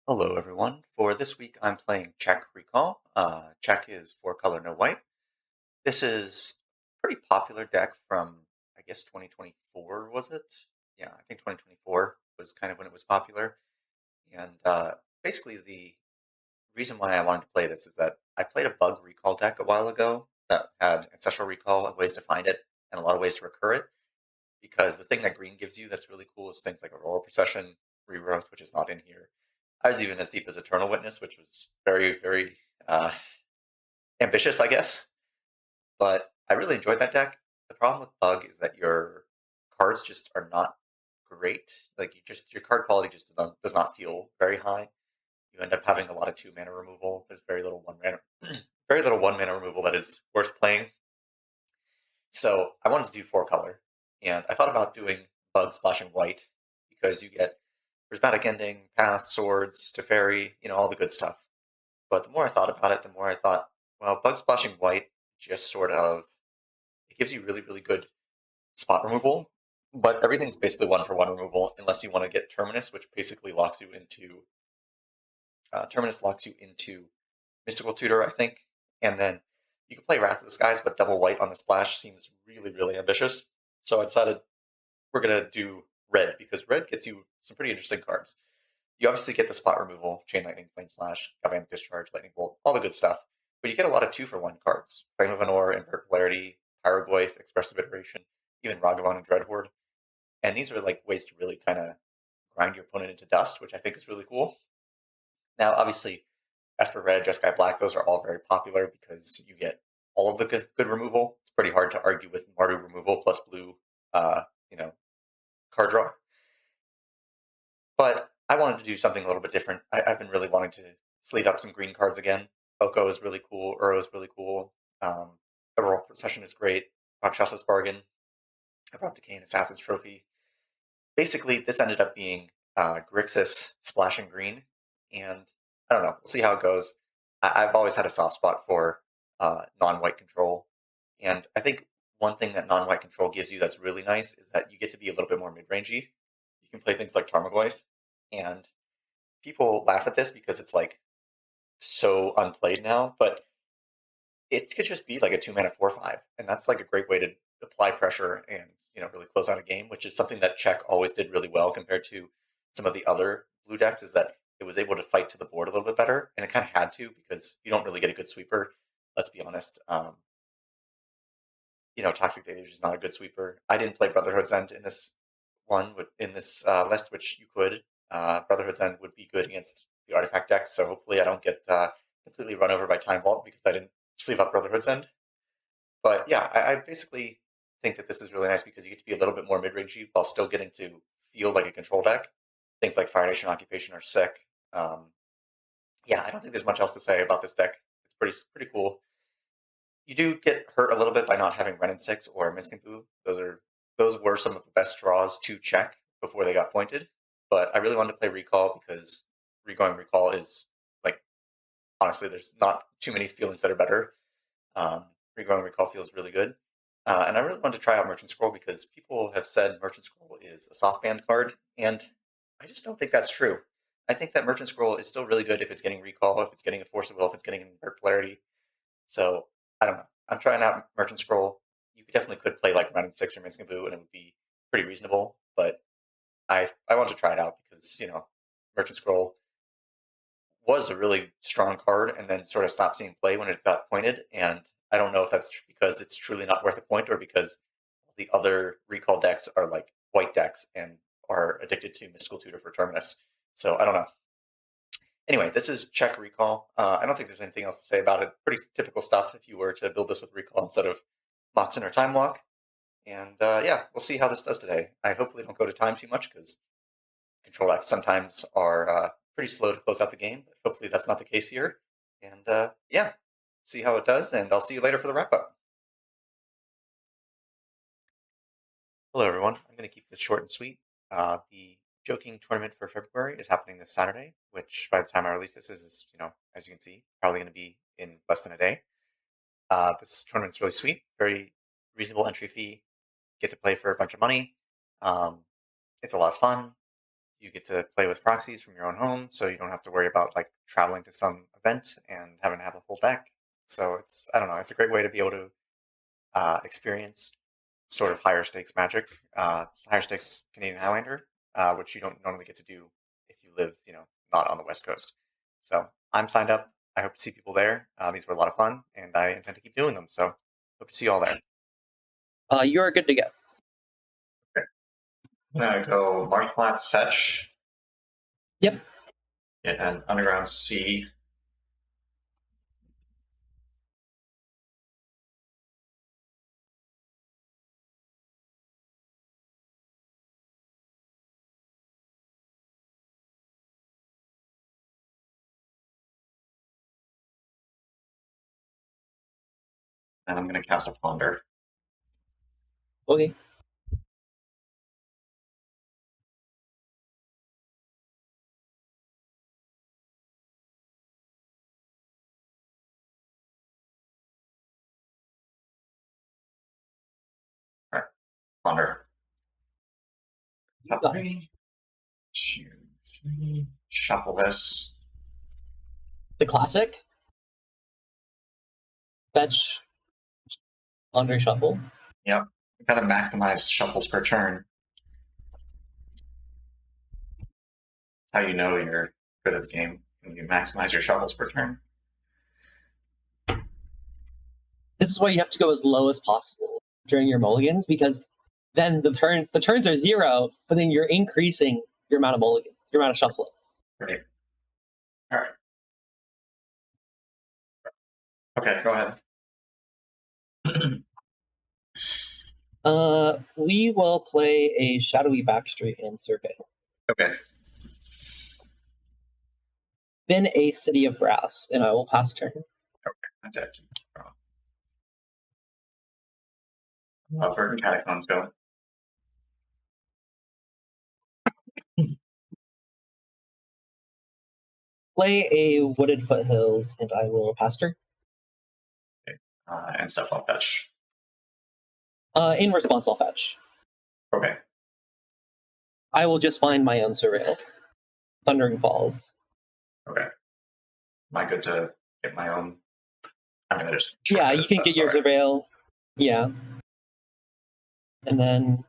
Hello, everyone. For this week, I'm playing Czech Recall. Czech is four color, no white. This is a pretty popular deck from, I guess, 2024, was it? Yeah, I think 2024 was kind of when it was popular. And basically, the reason why I wanted to play this is that I played a bug recall deck a while ago that had ancestral recall and ways to find it, and a lot of ways to recur it. Because the thing that green gives you that's really cool is things like Aurora Procession, Regrowth, which is not in here. I was even as deep as Eternal Witness, which was very, very uh, ambitious, I guess. But I really enjoyed that deck. The problem with Bug is that your cards just are not great. Like your card quality just does not feel very high. You end up having a lot of 2 mana removal. There's very little 1 mana, very little 1 mana removal that is worth playing. So I wanted to do four color, and I thought about doing Bug splashing white because you get prismatic ending, path, swords, Teferi, all the good stuff. But the more I thought about it, the more I thought, well, Bug splashing white just sort of it gives you really, really good spot removal, but everything's basically one for one removal unless you want to get Terminus, which basically locks you into Terminus locks you into Mystical Tutor, I think, and then you can play Wrath of the Skies, but double white on the splash seems really, really ambitious. So I decided we're gonna do red because red gets you some pretty interesting cards. You obviously get the spot removal, Chain Lightning, Flame Slash, Galvanic Discharge, Lightning Bolt, all the good stuff. But you get a lot of 2-for-1 cards. Flame of Anor, Invert Polarity, Pyroglyph, Expressive Iteration, even Ragavan and Dreadhorde. And these are like ways to really kind of grind your opponent into dust, which I think is really cool. Now, obviously, Esper Red, Jeskai Black, those are all very popular because you get all of the good removal. It's pretty hard to argue with Nadu removal plus blue, uh, you know, card draw. But I wanted to do something a little bit different. I've been really wanting to sleeve up some green cards again. BUGw is really cool. Uro is really cool. Aurora Procession is great. Rakshasa's Bargain. Abrupt Decay and Assassin's Trophy. Basically, this ended up being Grixis splashing green. And I don't know. We'll see how it goes. I've always had a soft spot for non-white control. And I think one thing that non-white control gives you that's really nice is that you get to be a little bit more mid-rangey. You can play things like Tarmogoyf, and people laugh at this because it's like so unplayed now, but it could just be like a 2 mana 4/5, and that's like a great way to apply pressure and really close out a game, which is something that Czech always did really well compared to some of the other blue decks. Is that it was able to fight to the board a little bit better, and it kind of had to because you don't really get a good sweeper. Let's be honest. Toxic Deluge is not a good sweeper. I didn't play Brotherhood's End in this list, which you could. Brotherhood's End would be good against the artifact decks, so hopefully I don't get completely run over by Time Vault because I didn't sleeve up Brotherhood's End. But yeah, I basically think that this is really nice because you get to be a little bit more mid-rangey while still getting to feel like a control deck. Things like Fire Nation Occupation are sick. Yeah, I don't think there's much else to say about this deck. It's pretty cool. You do get hurt a little bit by not having Ren and Six or Minskin Boo. Those were some of the best draws to check before they got pointed. But I really wanted to play Recall because regoing Recall is like honestly, there's not too many feelings that are better. Regoing Recall feels really good. And I really wanted to try out Merchant Scroll because people have said Merchant Scroll is a soft band card, and I just don't think that's true. I think that Merchant Scroll is still really good if it's getting Recall, if it's getting a Force of Will, if it's getting Invert Polarity. So I don't know. I'm trying out Merchant Scroll. You definitely could play like Ren and Six or Minskin Boo, and it would be pretty reasonable. But I wanted to try it out because Merchant Scroll was a really strong card, and then sort of stopped seeing play when it got pointed. And I don't know if that's because it's truly not worth a point, or because the other recall decks are like white decks and are addicted to Mystical Tutor for Terminus. So I don't know. Anyway, this is Czech Recall. I don't think there's anything else to say about it. Pretty typical stuff if you were to build this with Recall instead of Moxen or Time Walk. And yeah, we'll see how this does today. I hopefully don't go to time too much because control decks sometimes are pretty slow to close out the game. But hopefully that's not the case here. And yeah, see how it does. And I'll see you later for the wrap up. Hello, everyone. I'm going to keep this short and sweet. The Joking tournament for February is happening this Saturday, which by the time I release this is as you can see, probably going to be in less than a day. This tournament's really sweet, very reasonable entry fee. Get to play for a bunch of money. It's a lot of fun. you get to play with proxies from your own home, so you don't have to worry about like traveling to some event and having to have a full deck. So it's, I don't know, it's a great way to be able to experience sort of higher stakes Magic, higher stakes Canadian Highlander, which you don't normally get to do if you live, not on the West Coast. So I'm signed up. I hope to see people there. These were a lot of fun, and I intend to keep doing them. So hope to see you all there. You are good to go. Okay. I'm gonna go Marshflat's Fetch. Yep. Get an Underground Sea. And I'm going to cast a Ponder. Okay. All right, Ponder. Got 3, 2, 3. Shuffle this. the classic. Fetch. Under shuffle. Yep. Gotta maximize shuffles per turn. That's how you know you're good at the game. When you maximize your shuffles per turn. This is why you have to go as low as possible during your mulligans, because then the turns are 0, but then you're increasing your amount of mulligan, your amount of shuffling. Right. All right. Okay, go ahead. We will play a Shadowy Backstreet and Survey. Okay. Then a City of Brass, and I will pass turn. Okay, that's it. Verdant Catacombs go. Play a Wooded Foothills, and I will pass turn. Okay. And stuff I'll fetch. In response, I'll fetch. Okay. I will just find my own Surveil. Thundering Falls. Okay. Am I good to get my own? I'm gonna just. Yeah, you can get your Surveil. Yeah. And then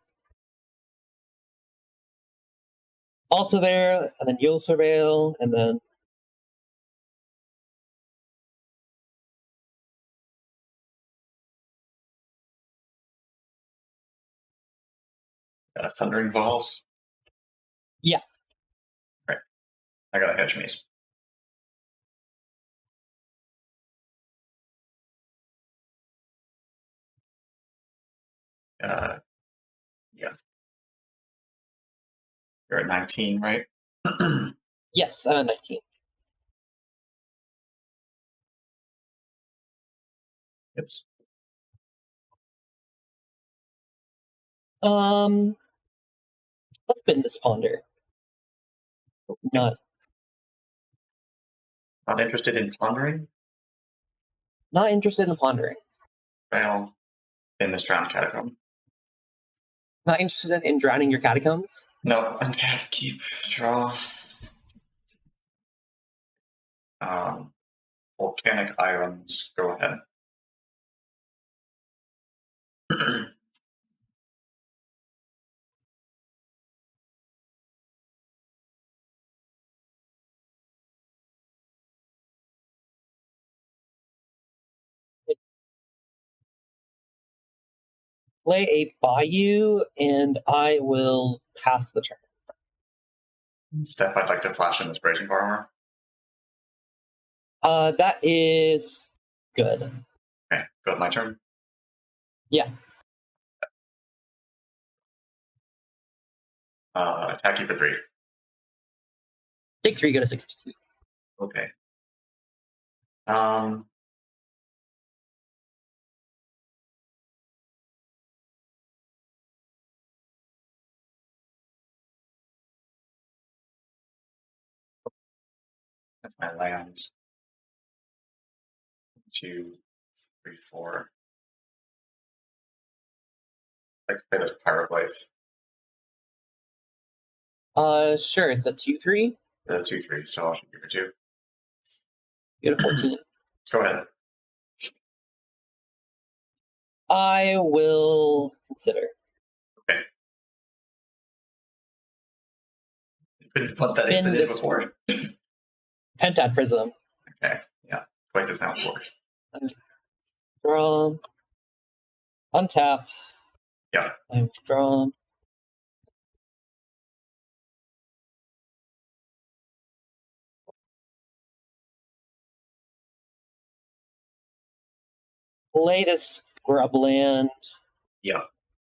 Alta there, and then you'll Surveil, and then Thundering Falls. Yeah. Right. I got a Hedge Maze. Yeah. You're at 19, right? Yes, I'm at 19. Yes. Let's spin this Ponder. Not interested in pondering? Not interested in pondering. Well, in this drowned catacomb. Not interested in drowning your catacombs? No, untap, keep, draw. Volcanic Islands, go ahead. Play a Bayou, and I will pass the turn. Step, I'd like to flash in this Bracing Bar Armor. That is good. Okay, go with my turn. Yeah. Attack you for 3. Take 3, go to 62. Okay. That's my land. 2, 3, 4. Let's play this Pyroglyph. Sure, it's a 2/3. 2/3, so I'll give it 2. You get a 14. Go ahead. I will consider. Okay. You couldn't put that Spin instant in this before. Pentad Prism. Okay, yeah. Quite the sound for it. Draw. Untap. Yeah. I withdraw. Play this Scrubland. Yeah.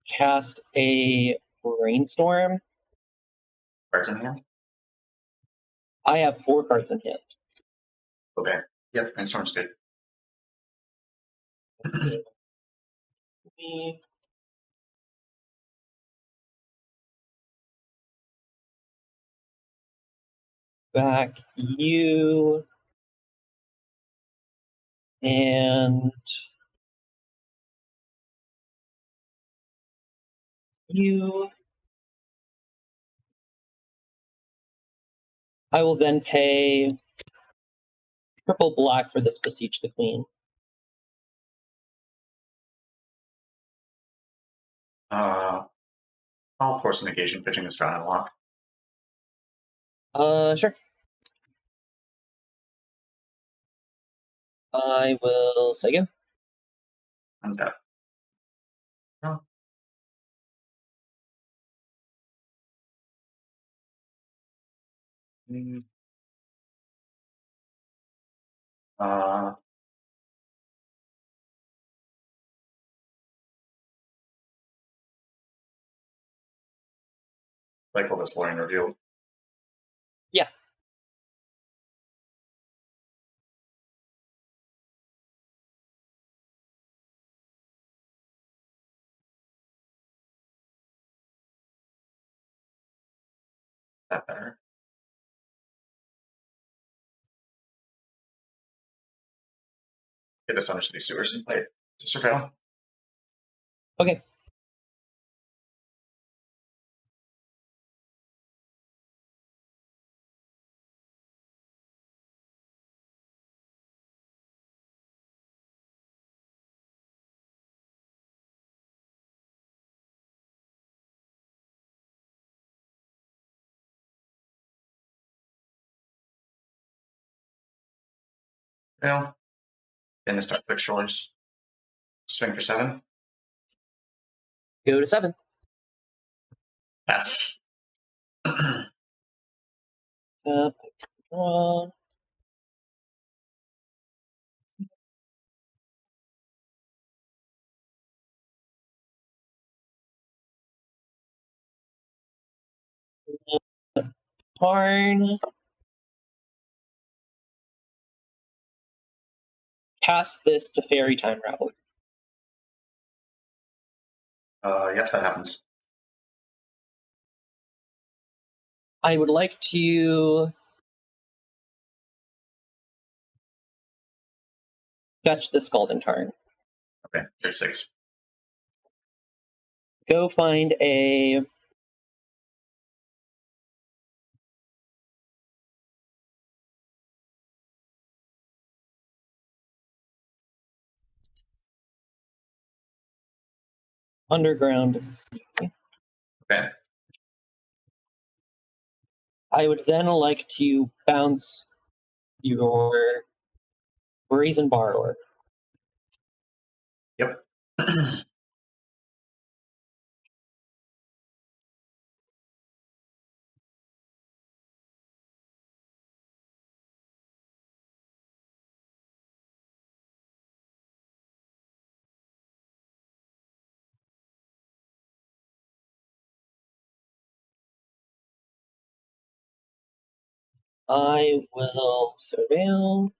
Cast a Brainstorm. Cards in hand? I have 4 cards in hand. Okay. Yep, Brainstorm's good. Back you. And you. I will then pay triple black for this Beseech the Queen. I'll force a negation, pitching this drawn and lock. Sure. I will say again. Untap. Oh. Like what was Lauren revealed. Yeah. That better. Get this Undercity Sewers and play it to surveil. Okay. Well, then the start quick shores. Swing for 7. Go to 7. Pass. Draw. Tarn. Pass this to Fairy Time Rattler. Yes, that happens. I would like to fetch the Scalding Tarn. Okay, there's 6. Go find a Underground Sea. Okay. I would then like to bounce your Brazen Borrower. Yep. I will surveil.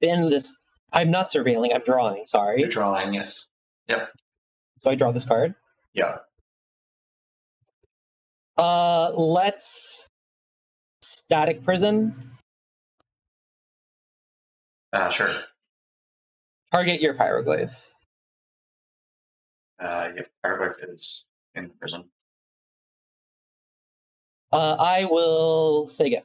Then this. I'm not surveilling, I'm drawing, sorry. You're drawing, yes. Yep. So I draw this card. Yeah. Let's Static Prison. Sure. Target your Pyroglyph. If Paragraph is in prison. I will Sega.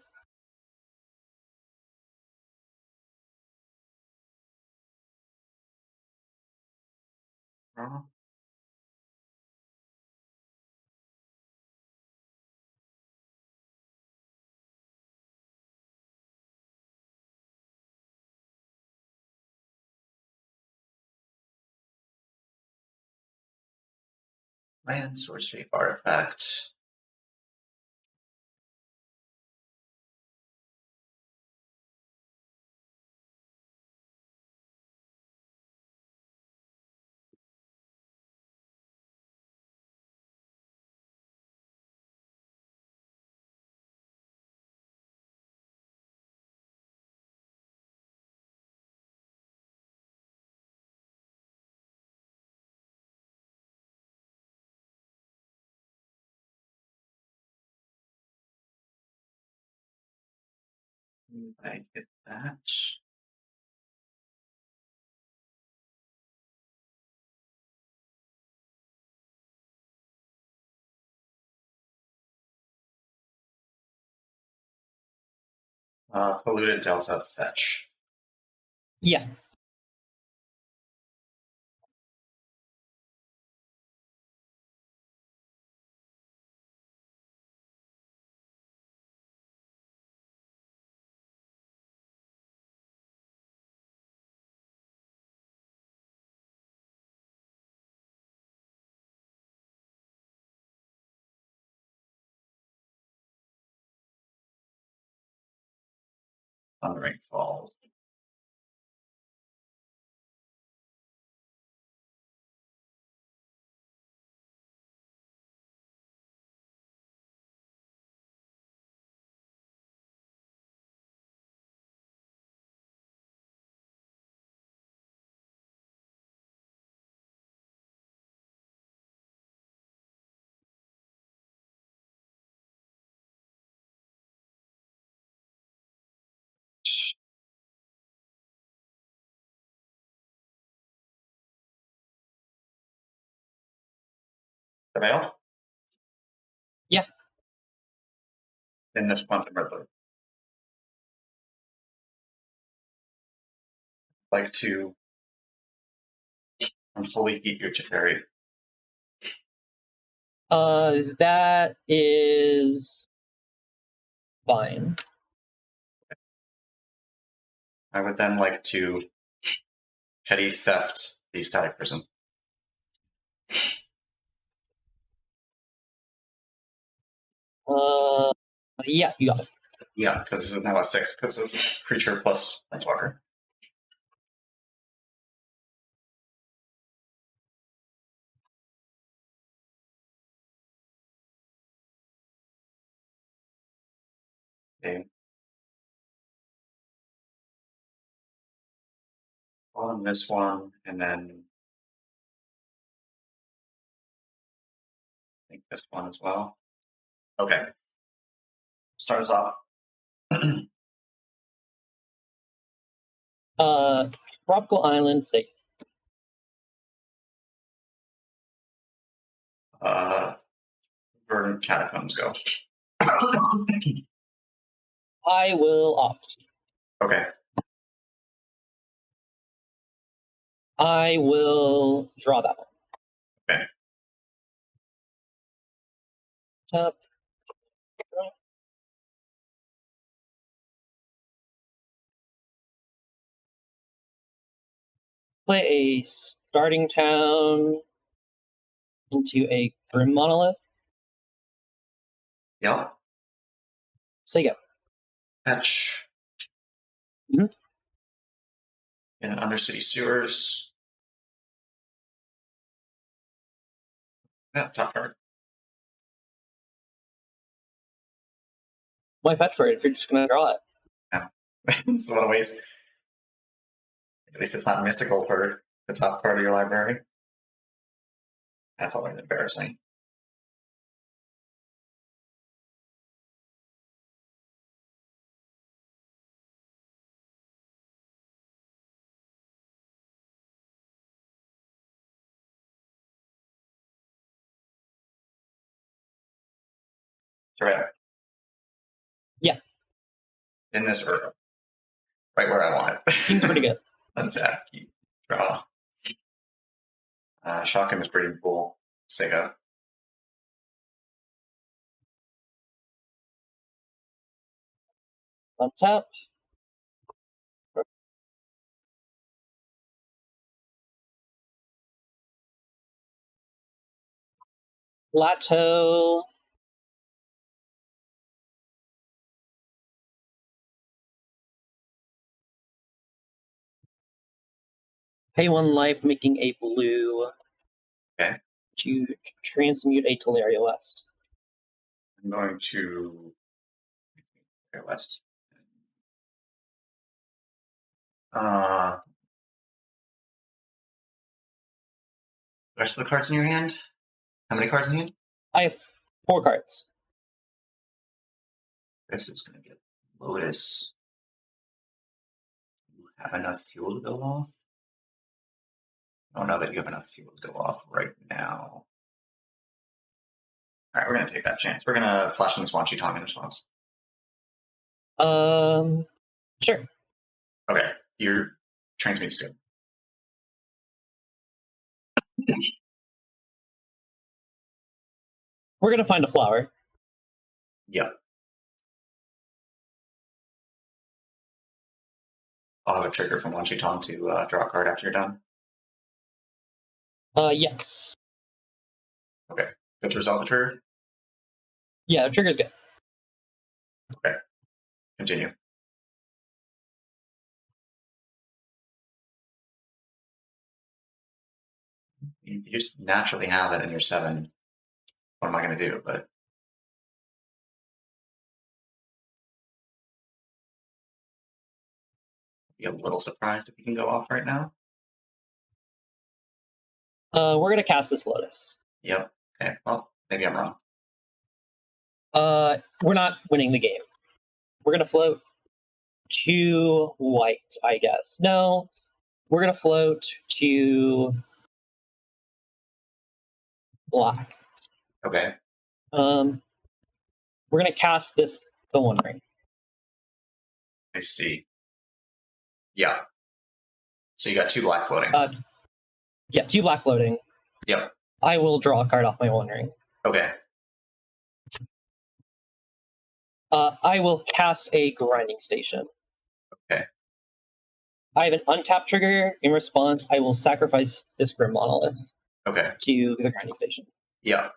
Land, sorcery, artifact. I get that. Polluted Delta fetch. Yeah. Thundering Falls. The mail? Yeah. In this quantum riddler. Like to unholy heat your Jafari. That is fine. I would then like to petty theft the static prism. Yeah, you got it. Yeah, because this is now a 6 because of creature plus planeswalker. Okay. On this one, and then I think this one as well. Okay. Start us off. Tropical Island, Sega. Verdant Catacombs go. I will opt. Okay. I will draw that one. Okay. Top. Play a starting town into a Grim Monolith. Yep. Sega. Fetch. Mhm. In Undercity Sewers. Yeah, top card. Why fetch for it if you're just going to draw it? Yeah. It's what a waste. At least it's not mystical for the top card of your library. That's always embarrassing. Right. in this earth. Right where I want it. Seems pretty good. Untap, keep, draw. Shotgun is pretty cool. Sega. Untap. Plateau. Pay 1 life, making a blue. Okay. To transmute a Teleria West. I'm going to West. Rest of the cards in your hand? How many cards in your hand? I have 4 cards. This is going to get Lotus. You have enough fuel to go off? I don't know that you have enough fuel to go off right now. Alright, we're going to take that chance. We're going to flash in Swanchy Tong in response. Sure. Okay, your transmute is good. We're going to find a flower. Yep. I'll have a trigger from Wanchy Tong to draw a card after you're done. Yes. Okay. Good to resolve the trigger? Yeah, the trigger's good. Okay. Continue. You just naturally have it in your 7. What am I going to do? But be a little surprised if you can go off right now. We're going to cast this Lotus. Yep. Okay. Well, maybe I'm wrong. We're not winning the game. We're going to float 2 white, I guess. No, we're going to float to black. Okay. We're going to cast the One Ring. I see. Yeah. So you got 2 black floating. Yeah, 2 black floating. Yep. I will draw a card off my One Ring. Okay. I will cast a Grinding Station. Okay. I have an untapped trigger. In response, I will sacrifice this Grim Monolith Okay. to the Grinding Station. Yeah.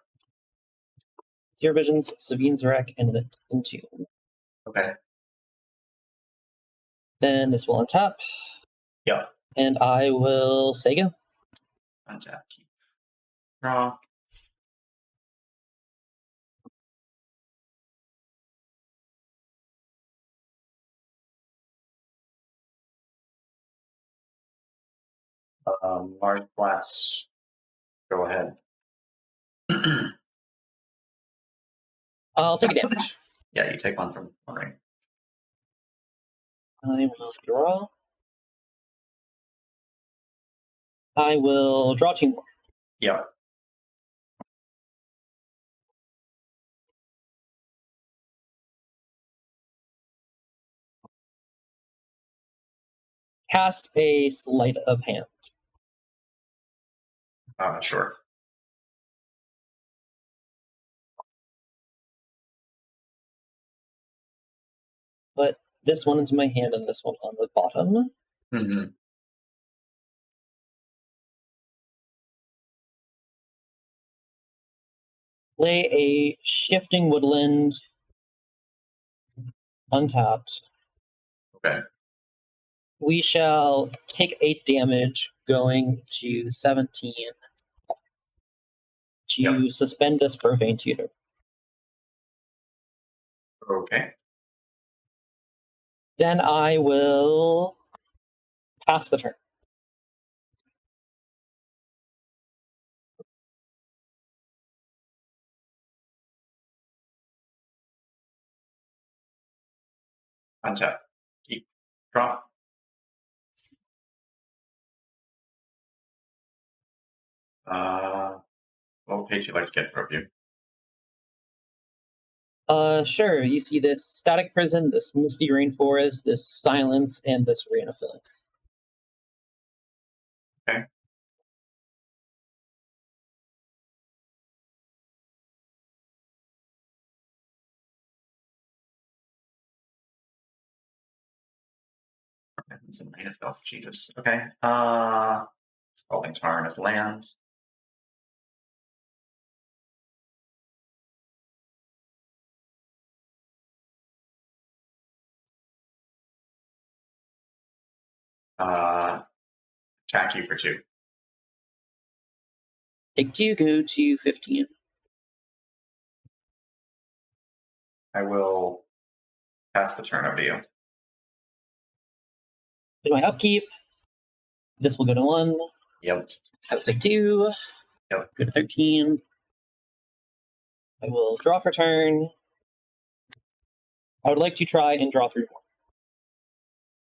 Zero Visions, Sabine's Wreck, and then Entomb. Okay. Then this will untap. Yeah. And I will Sega. Untap. Keep. Draw. Large flats. Go ahead. I'll take a damage. Yeah, you take 1 from One Ring. I will draw. I will draw 2 more. Yep. Cast a Sleight of Hand. Sure. Put this one into my hand and this one on the bottom. Mm-hmm. Play a Shifting Woodland. Untapped. Okay. We shall take 8 damage going to 17 to suspend this Profane Tutor. Okay. Then I will pass the turn. Untap. Keep. Draw. What page you like to get from you? Sure. You see this static prison, this misty rainforest, this silence, and this rain of filth. Okay. It's a rain of filth. Jesus. Okay. Scalding Tarn is land. Attack you for 2. Take 2, go to 15. I will pass the turn over to you. In my upkeep, this will go to 1. Yep. I will take 2. Yep. Go to 13. I will draw for turn. I would like to try and draw 3 more.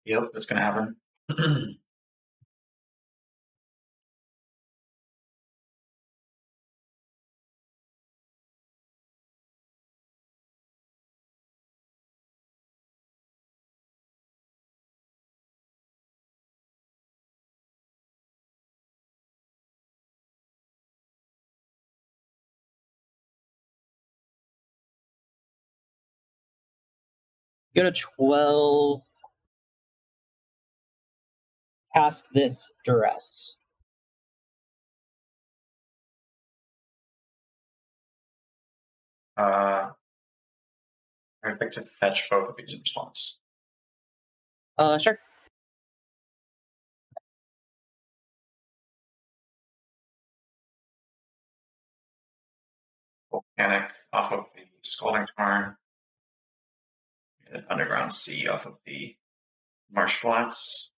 Yep, that's going to happen. Go to 12. Cast this duress. I think to fetch both of these in response. Sure. Volcanic off of the Scalding Tarn. And an Underground Sea off of the Marsh Flats.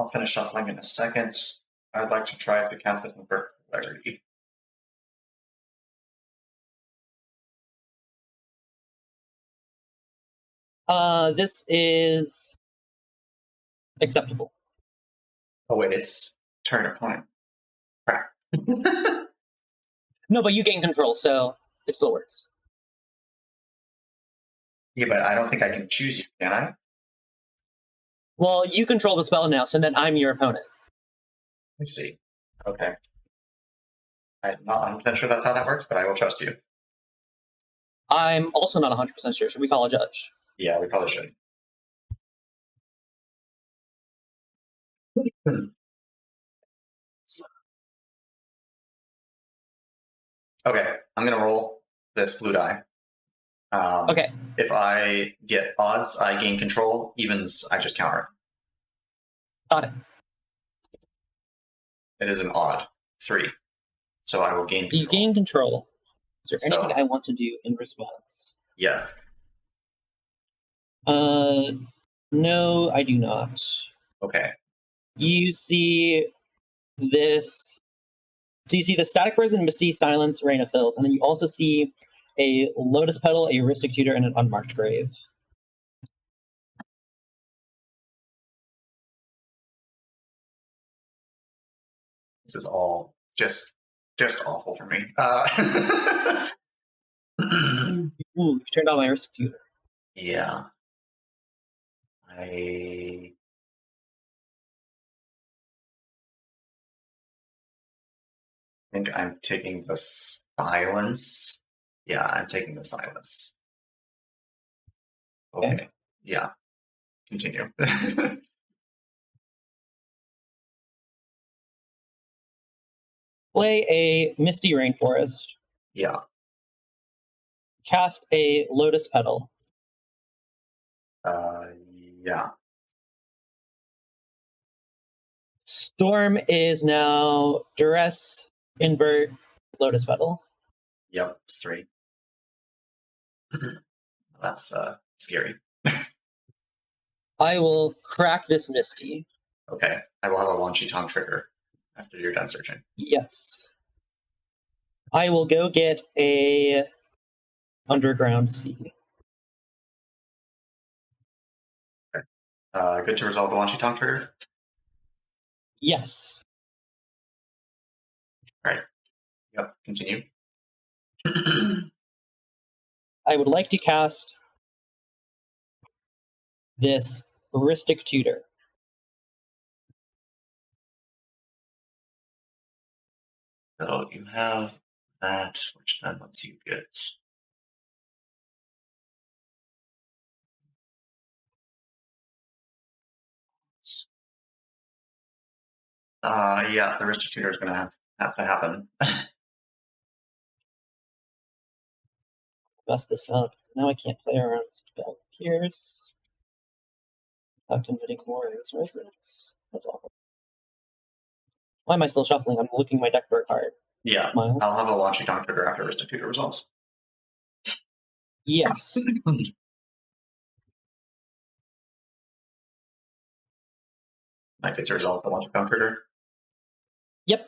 I'll finish shuffling in a second. I'd like to try to cast it in Clarity. This is acceptable. Oh wait, it's turn opponent. Crap. No, but you gain control, so it still works. Yeah, but I don't think I can choose you, can I? Well, you control the spell now, so then I'm your opponent. Let me see. Okay. I'm not 100% sure that's how that works, but I will trust you. I'm also not 100% sure. Should we call a judge? Yeah, we probably should. Okay, I'm going to roll this blue die. Okay. If I get odds, I gain control. Evens, I just counter. Got it. It is an odd 3. So I will gain control. You gain control. Is there So- anything I want to do in response? Yeah. No, I do not. Okay. You see this. So you see the static prison, misty silence, rain of filth, and then you also see a lotus petal, a heuristic tutor, and an unmarked grave. This is all just awful for me. Ooh, you turned on my heuristic tutor. Yeah. I think I'm taking the silence. Yeah, I'm taking the silence. Okay. Yeah. Continue. Play a misty rainforest. Yeah. Cast a lotus petal. Yeah. Storm is now duress, invert, lotus petal. Yep. It's 3. That's scary. I will crack this misty. Okay. I will have a Wan-Chi Tongue trigger after you're done searching. Yes. I will go get a underground sea. Good to resolve the Lanchy Tongue trigger. Yes. Yep. Continue. I would like to cast this Heuristic Tutor. So you have that, which then lets you get. Yeah, the Heuristic Tutor is going to have to happen. Mess this up. Now I can't play around Spell Pierce. Without converting more resources. That's awful. Why am I still shuffling? I'm looking my deck for a card. Yeah, Miles? I'll have a Lanchy Tongue trigger after Heuristic Tutor resolves. Yes. I get to resolve the Lanchy Tongue trigger. Yep.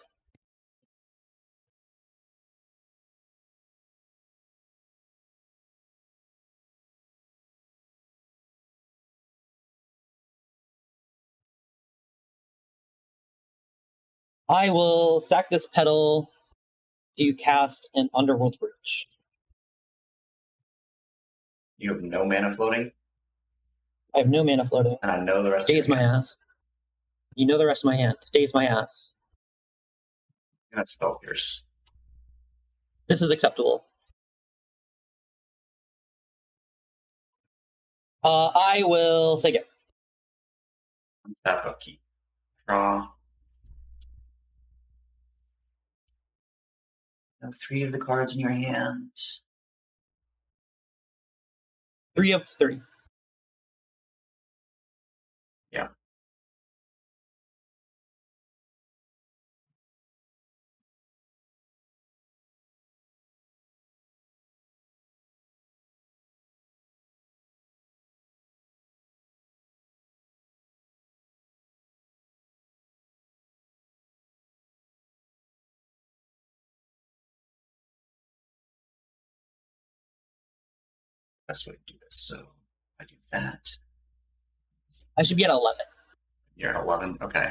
I will sack this pedal to cast an Underworld Breach. You have no mana floating, I have no mana floating. and I know the rest Daze of my ass. You know the rest of my hand. Daze my ass. That's Spell Pierce. This is acceptable. I will say it. Tap upkeep. Draw. Have 3 of the cards in your hand. 3 of 3. Yeah. Best way to do this. So I do that. I should be at 11. You're at 11. Okay.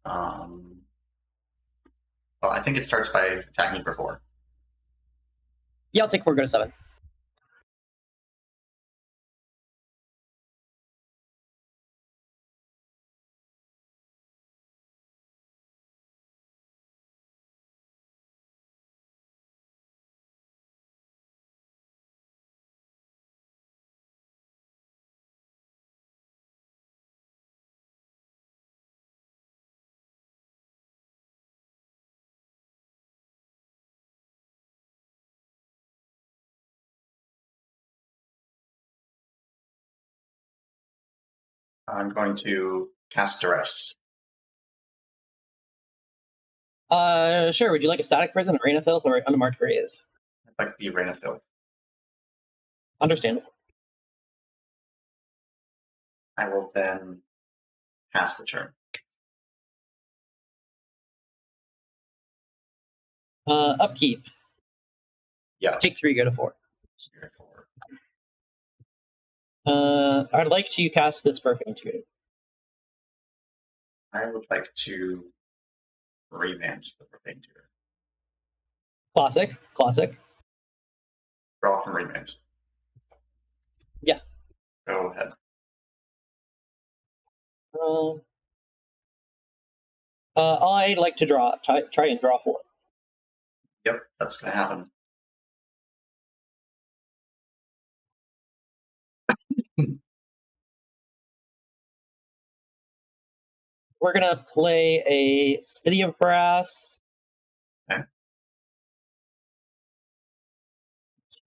Well, I think it starts by attacking for 4. Yeah, I'll take 4, go to 7. I'm going to cast Duress. Sure. Would you like a Static Prison, Arena Filth, or Unmarked Grave? I'd like the Arena Filth. Understandable. I will then pass the turn. Upkeep. Yeah. Take 3, go to 4. So you're at 4. I'd like to cast this Burping Tutor. I would like to remand the Propane Tutor. Classic. Classic. Draw from remand. Yeah. Go ahead. I'd like to try and draw 4. Yep, that's going to happen. We're gonna play a City of Brass. Okay.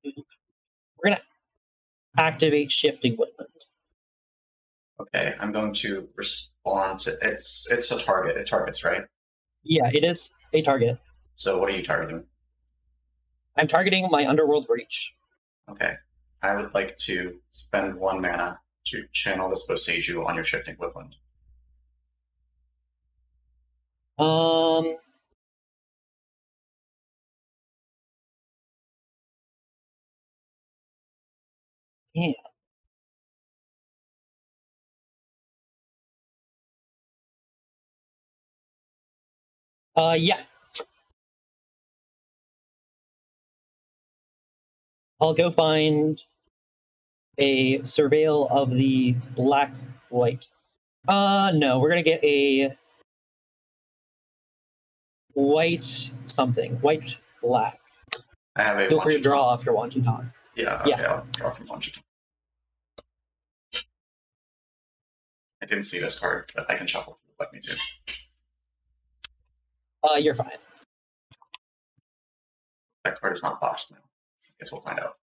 We're gonna activate Shifting Woodland. Okay, I'm going to respond to it's a target. It targets, right? Yeah, it is a target. So what are you targeting? I'm targeting my Underworld Breach. Okay. I would like to spend 1 mana to channel this Boseiju on your Shifting Woodland. Yeah. Yeah. I'll go find a surveil of the black white. No, we're gonna get a white something. White black. I have a Feel free to draw Wanchiton. off your Wanchiton. Yeah, okay, I'll draw from Wanchiton. I didn't see this card, but I can shuffle if you'd like me to. You're fine. That card is not boxed now. I guess we'll find out.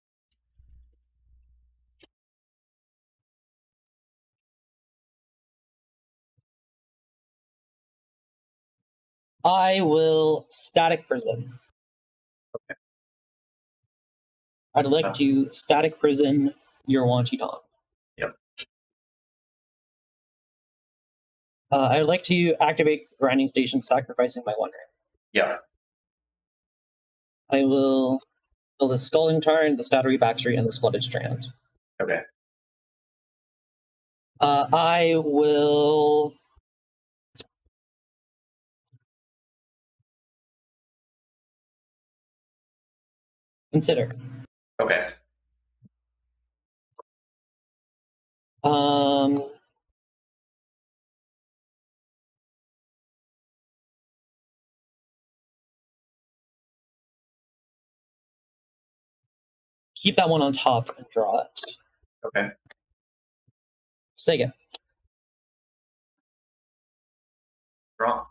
I will static prison. Okay. I'd like to static prison your Wanchiton. Yep. I'd like to activate grinding station, sacrificing my Wonder. Yeah. I will kill the Scalding Tarn, the Scattery Backstreet, and the Flooded Strand. Okay. I will consider. Okay. Keep that one on top and draw it. Okay. Sega. Draw.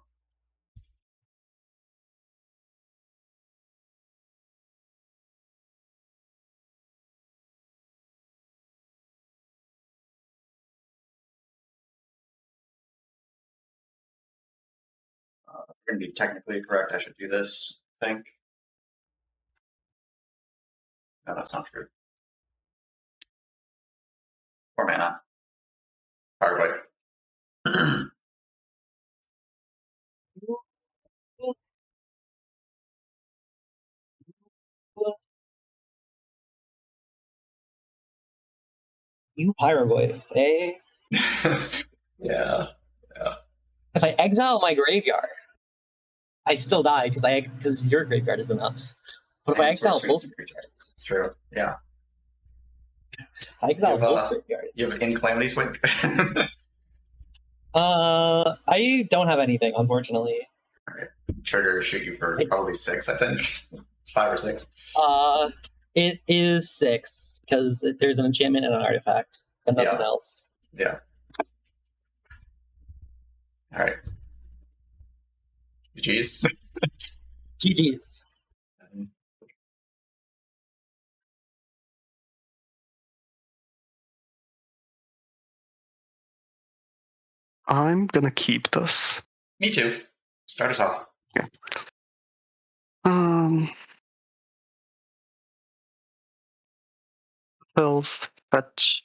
If we're going to be technically correct, I should do this, I think. No, that's not true. 4 mana. Firelight. You Hieroglyph, eh? Yeah. If I exile my graveyard, I still die because your graveyard is enough. But if I And exile sorceries. both graveyards, It's true. Yeah. I exile You have, both graveyards. You have In-Calamity Swing? I don't have anything, unfortunately. Alright. Trigger shoot you for probably 6, I think. 5 or 6. It is 6 because there's an enchantment and an artifact, and nothing else. Yeah. Alright. GG's. GG's. I'm gonna keep this. Me too. Start us off. Yeah. Spells, fetch.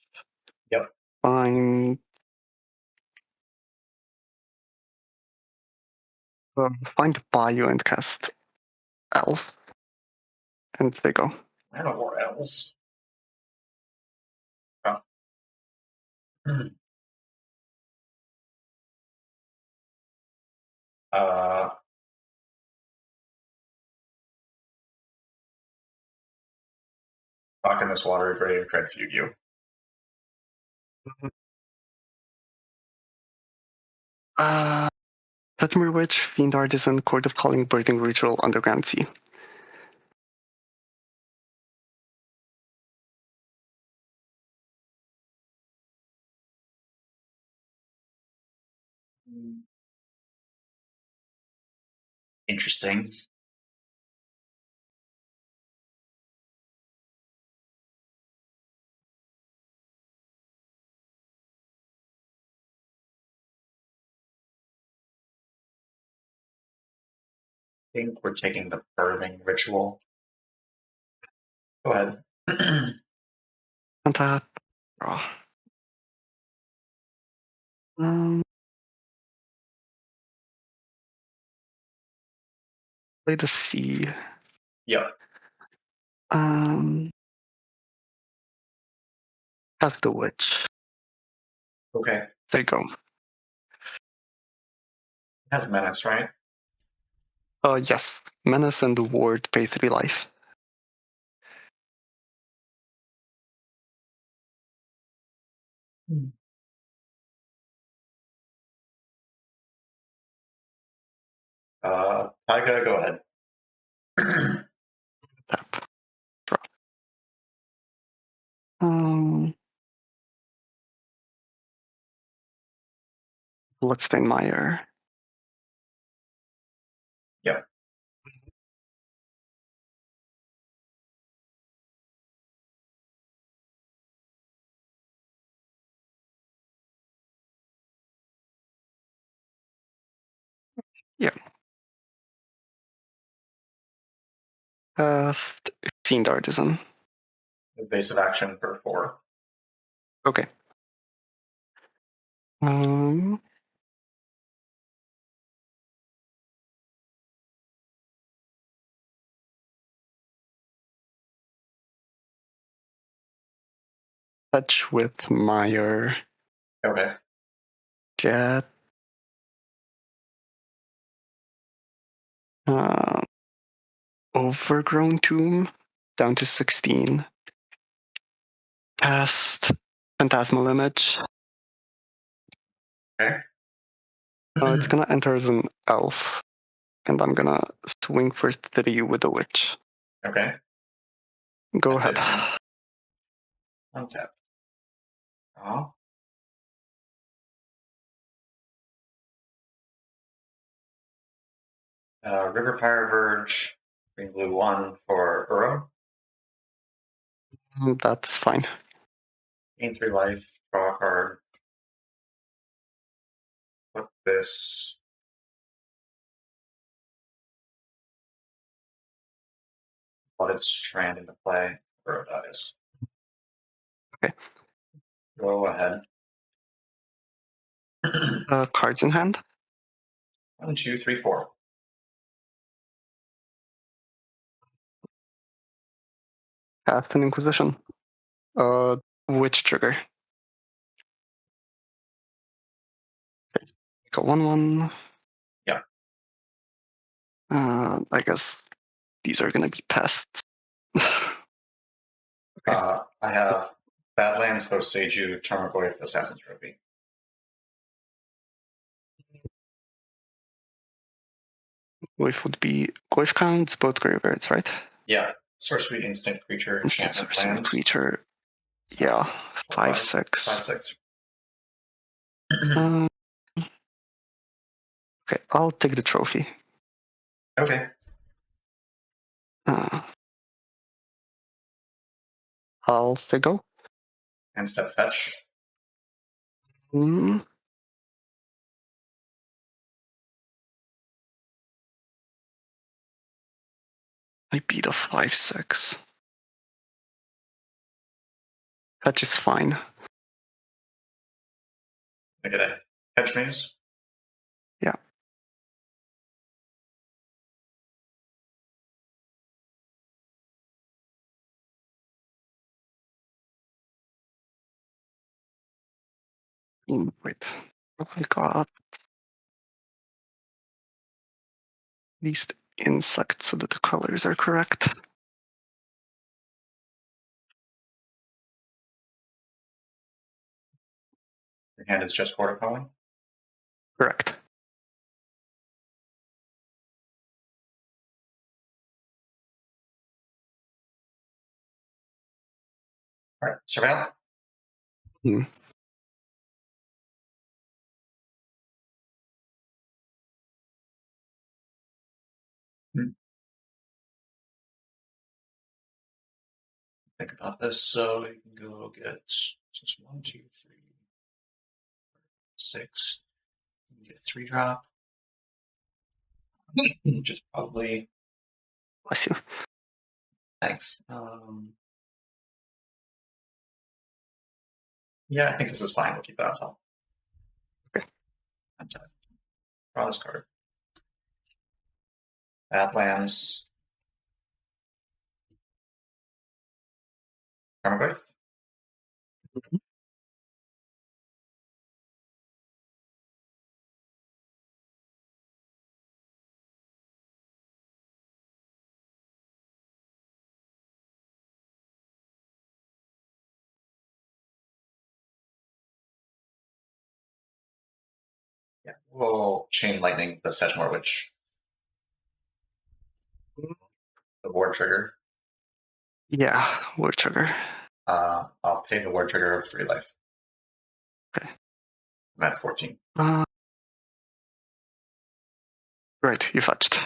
Yep. Find Bayou and cast Elf. And there you go. I have more elves. Oh. Rock in this water, ready to try to fugue you. Tetmer Witch, Fiend Artisan, Court of Calling, Birding Ritual, Underground Sea. Interesting. I think we're taking the birthing ritual. Go ahead. Untap. Draw. Play the sea. Yep. Cast the Witch. Okay. There you go. It has menace, right? Yes. Menace and Ward pay 3 life. Taiga, go ahead. Tap. Draw. Bloodstainmeyer. Yep. Yeah. Fiend Artisan. Evasive action for 4. Okay. Touch with Meyer. Okay. Get Overgrown Tomb down to 16. Cast Phantasmal Image. Okay. It's gonna enter as an elf, and I'm gonna swing for 3 with the witch. Okay. Go At ahead. 15. Untap. Oh. River Pyre Verge, green blue 1 for Uro. That's fine. Gain 3 life, draw a card. Put this. Blooded Strand into play. Uro dies. Okay. Go ahead. Cards in hand. 1, 2, 3, 4. Cast an Inquisition. Witch trigger. Go 1/1. Yeah. I guess these are gonna be pests. Okay. I have Badlands, Host Seiju, Tarmogoyf, Assassin Trophy. Goyf would be Goyf counts both graveyards, right? Yeah. Sorcery, Instant Creature, Instant Enchantment sorcery Land. creature. So Yeah. 4, 5, 6. 5, 6. 6. Okay, I'll take the trophy. Okay. I'll say go. And step fetch. Might be the 5, 6. Fetch is fine. I get a Hedge Maze. Yeah. Wait. Probably got these insects so that the colors are correct. Your hand is just Quarter Calling. Correct. All right. Surveil. Think about this. So you can go get just 1, 2, 3, 6. You can get a 3-drop. Which is probably. Bless you. Thanks. Yeah, I think this is fine. We'll keep that on top. Okay. Untap. Draw this card. Badlands. Tarmogoyf. Yeah, we'll chain lightning the Sedgemoor Witch. The ward trigger. Yeah, word trigger. I'll pay the ward trigger of 3 life. Okay. I'm at 14. Right, you fetched.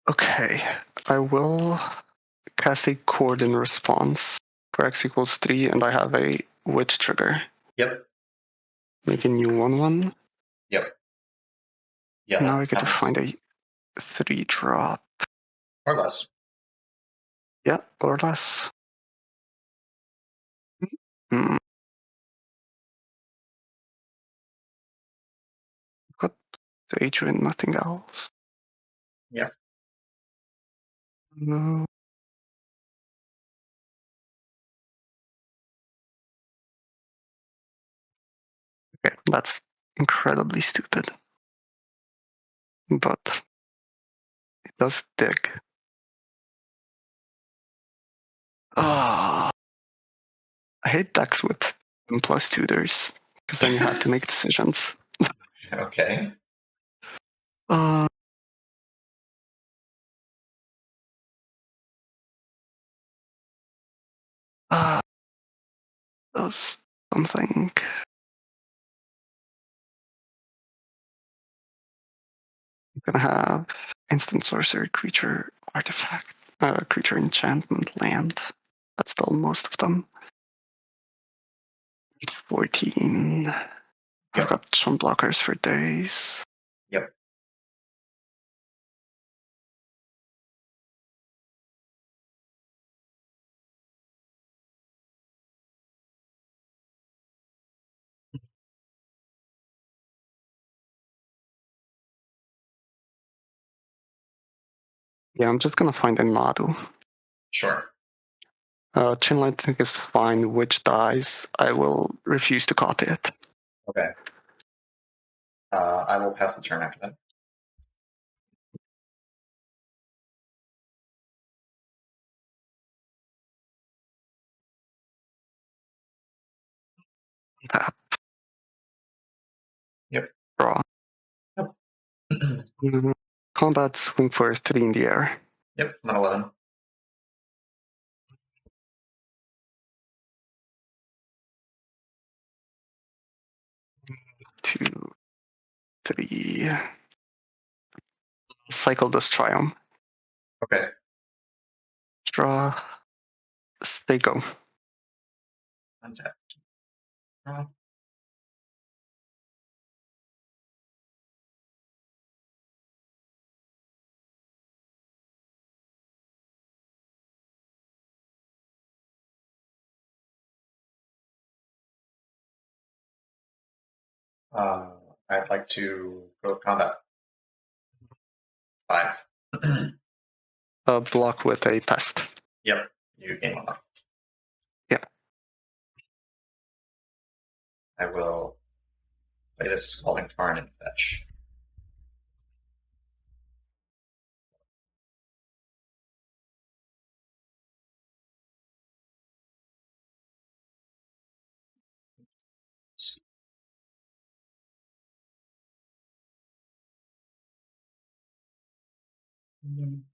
Okay, I will cast a chord in response for X equals 3, and I have a witch trigger. Yep. Make a new 1/1. Yep. Yeah. Now I get to happens. find a 3-drop. Or less. Yeah, or less. Hmm. Got the H and nothing else. Yeah. No. Okay, that's incredibly stupid. But it does dig. Ah, I hate decks with plus tutors, because then you have to make decisions. Okay. Uh, does something. I'm gonna have instant sorcery, creature, artifact, creature, enchantment, land. That's still most of them. 14. Yep. I've got some blockers for days. Yep. Yeah, I'm just gonna find a Nadu. Sure. Chain lightning is fine. Which dies, I will refuse to copy it. Okay. I will pass the turn after that. Tap. Yep. Draw. Yep. Combat, swing for 3 in the air. Yep. I'm at 11. 2, 3. Cycle this Triumph. Okay. Draw. Stay go. Untap. I'd like to go combat. 5. Block with a pest. Yep. You gain 1 life. Yeah. I will play this Scalding Tarn and fetch.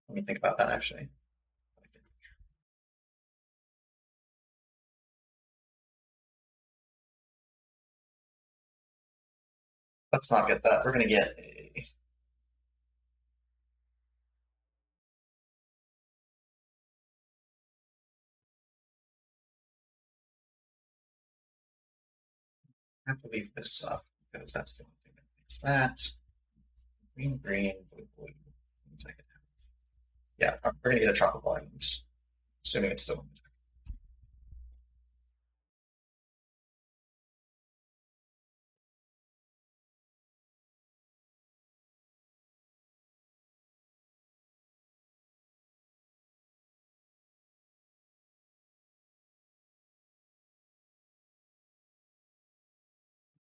Let me think about that actually. Let's not get that. We're going to get a... I have to leave this up because that's the only thing that makes that. Green, green, blue, blue. Means I can have... Yeah, we're going to get a Tropical Island. Assuming it's still in the deck.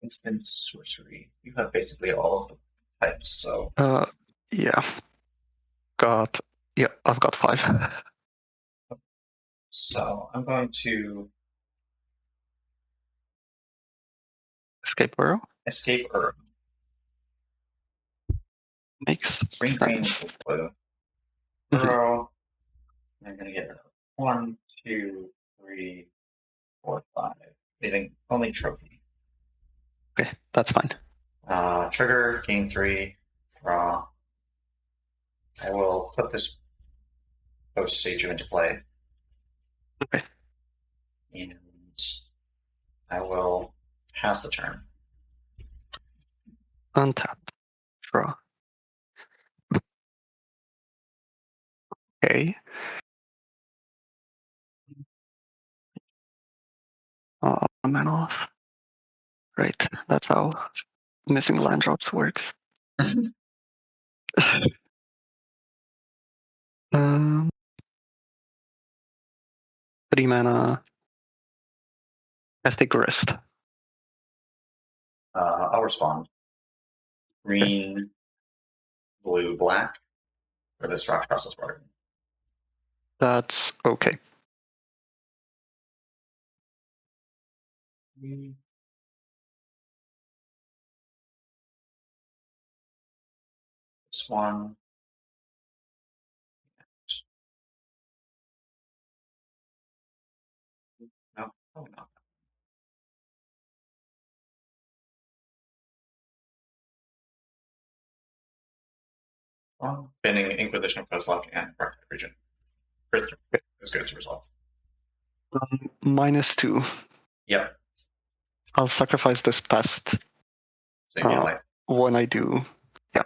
Instant sorcery. You have basically all of the types, so Yeah. I've got 5. so I'm going to Escape Burrow. escape Earth. Makes Green, sense. blue. Mhm. Throw. I'm gonna get 1, 2, 3, 4, 5. Leaving only trophy. Okay, that's fine. Trigger, gain 3, draw. I will put this post Seiju into play. Okay. And I will pass the turn. Untap. Draw. Okay. Man off. Right. That's how missing land drops works. um, 3 mana. Take a rest. I'll respond. Green, blue, black. For this rock process part. That's okay. This one. No, probably not. Well, banning Inquisition of Kozlok and Arctic region. It's good to resolve. -2. Yep. I'll sacrifice this pest So you gain life. when I do. Yeah.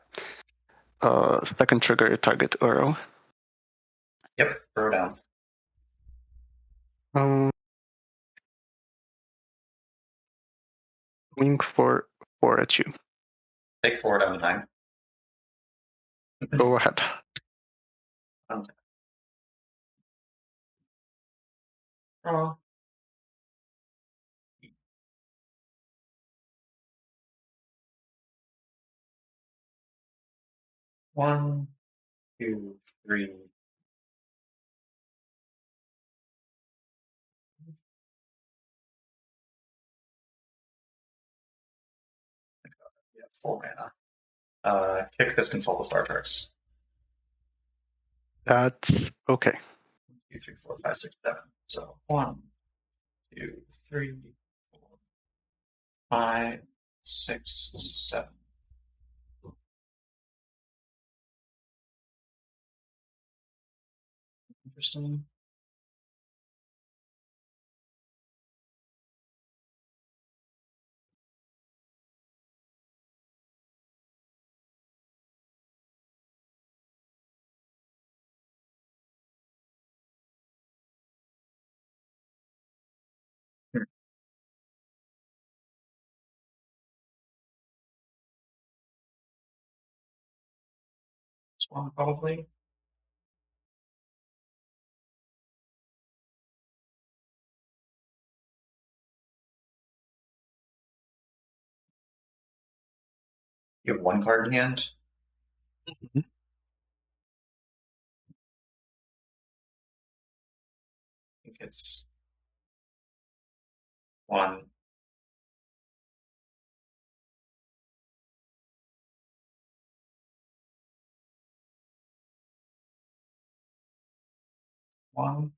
Second trigger, target Uro. Yep, throw down. Wing for 4 at you. Take 4 down the time. Go ahead. Draw. One, 2, 3. Yeah, 4 mana. Kick this, consult the star charts. That's okay. 2, 3, 4, 5, 6, 7. So 1, 2, 3, 4, 5, 6, 7. Interesting. This one probably. You have 1 card in hand. Mhm. I think it's 1. One.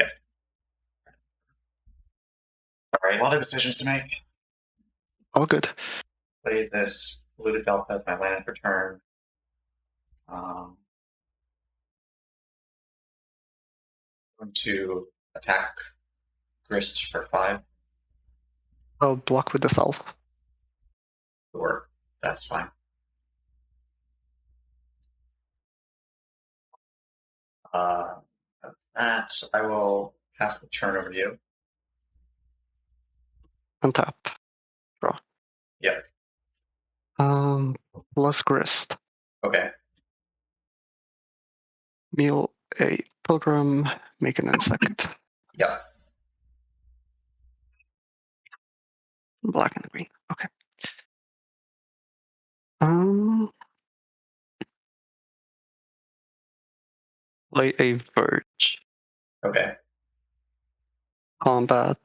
Yep. All right, a lot of decisions to make. All good. Play this Looted Delta as my land for turn. Going to attack Grist for 5. I'll block with the self. Or that's fine. That's that. I will pass the turn over to you. Untap. Draw. Yep. Plus Grist. Okay. Meal a pilgrim, make an insect. Yep. Black and green. Okay. Play a Verge. Okay. Combat.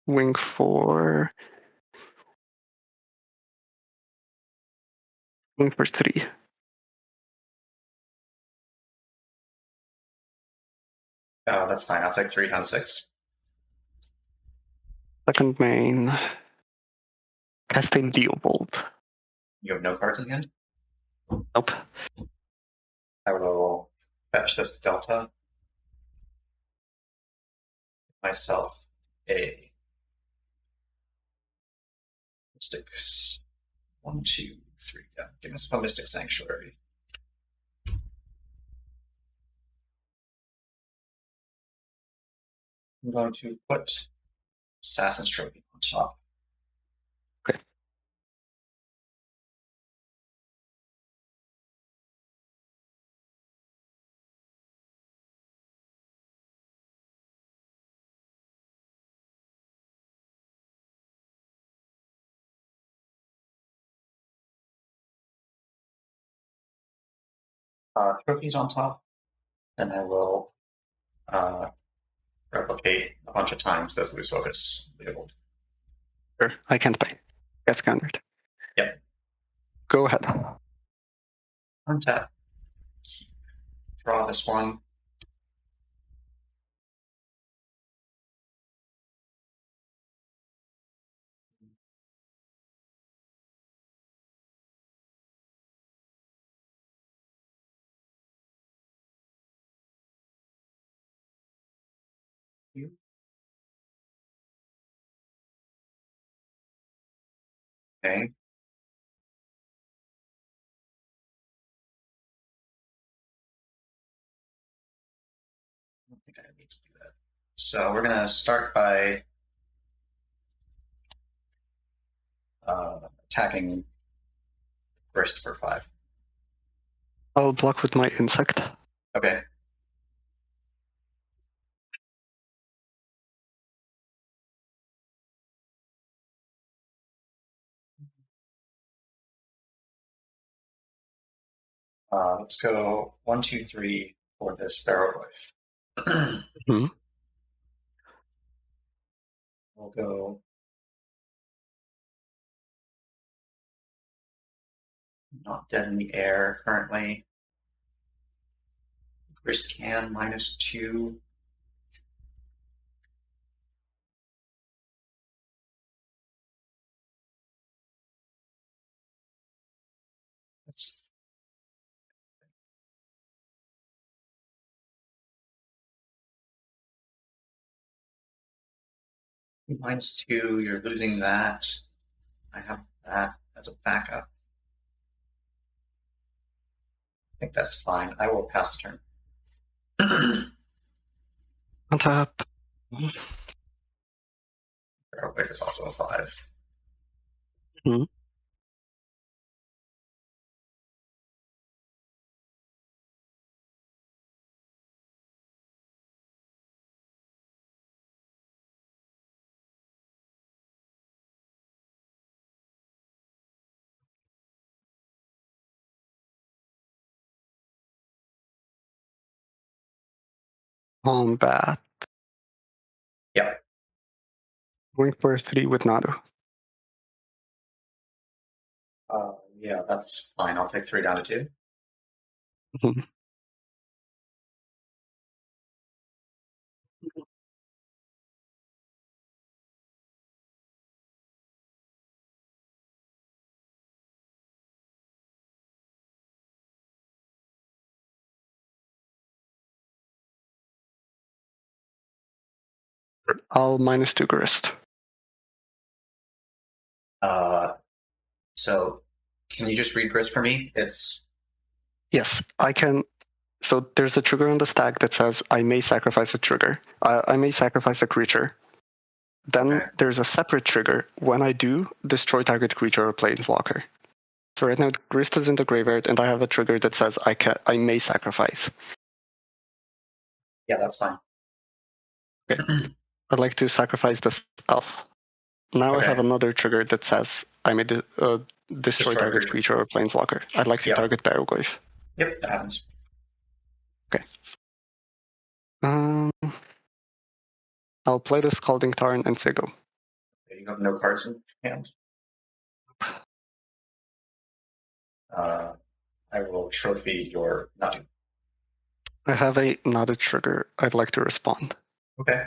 Wing for Going for 3. Oh, that's fine. I'll take 3 down to 6. Second main. Casting Leopold. You have no cards in hand? Nope. I will fetch this Delta. Myself a Mystics. 1, 2, 3. Yeah, give us a Mystic Sanctuary. I'm going to put Assassin's Trophy on top. Okay. Trophies on top, and I will replicate a bunch of times this loose focus labeled. Sure, I can't pay. Get scanned. Yep. Go ahead. Untap. Draw this one. Okay. I don't think I need to do that. So we're gonna start by attacking wrist for 5. I'll block with my insect. Okay. Let's go 1, 2, 3 for this barrel life. Hmm. We'll go not dead in the air currently. Wrist can -2. That's -2. You're losing that. I have that as a backup. I think that's fine. I will pass the turn. Untap. Barrel life is also a 5. Hmm. Combat. Yep. Going for 3 with Nadu. Yeah, that's fine. I'll take 3 down to 2. Mhm. I'll -2 Grist. So can you just read Grist for me? It's Yes, I can. So there's a trigger on the stack that says I may sacrifice a trigger. I may sacrifice a creature. Then okay. there's a separate trigger. When I do, destroy target creature or planeswalker. So right now, Grist is in the graveyard, and I have a trigger that says I may sacrifice. Yeah, that's fine. Okay. I'd like to sacrifice this elf. Now I have Okay. another trigger that says I may destroy target creature or planeswalker. I'd like to Yep. target BUGw. Yep, that happens. Okay. I'll play the Scalding Tarn and say go. You have no cards in hand. I will trophy your Nadu. I have a Nadu trigger. I'd like to respond. Okay.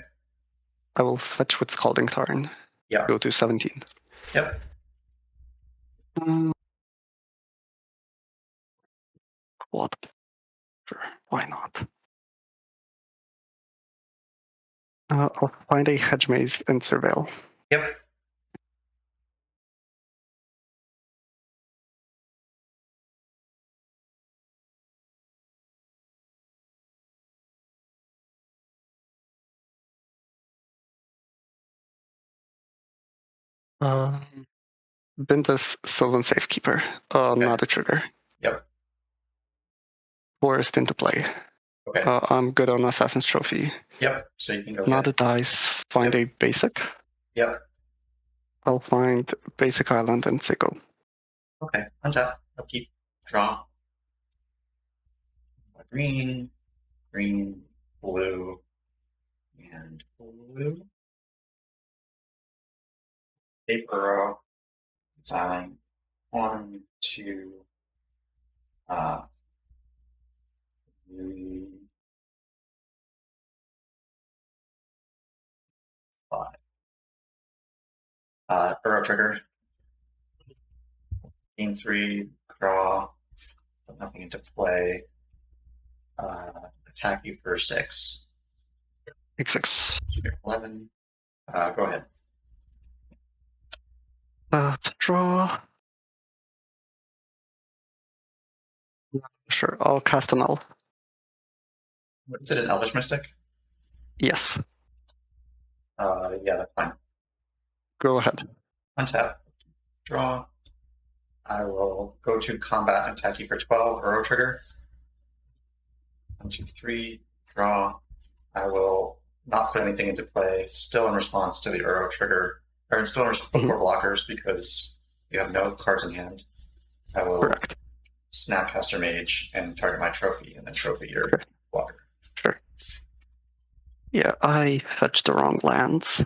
I will fetch with Scalding Tarn. Yeah. Go to 17. Yep. Quad. Sure, why not? I'll find a Hedge Maze and Surveil. Yep. Binta's Sylvan Safekeeper. Not a trigger. Yep. Forest into play. Okay. I'm good on Assassin's Trophy. Yep. So you can go. Not a dice. Find a basic. Yep. I'll find basic island and say go. Okay. Untap. Upkeep. Draw. Green. Green. Blue. And blue. Paper. Design. 1, 2. 3, 5. Arrow trigger. Gain 3. Draw. Put nothing into play. Attack you for 6. Take 6. 11. Go ahead. Draw. Sure, I'll cast an elf. Is it an Elvish Mystic? Yes. Yeah, that's fine. Go ahead. Untap. Draw. I will go to combat and attack you for 12. Arrow trigger. 1, 2, 3. Draw. I will not put anything into play. Still in response to the arrow trigger, or still in before blockers because you have no cards in hand. I will Correct. Snapcaster Mage and target my trophy, and then trophy your blocker. Sure. Yeah, I fetched the wrong lands.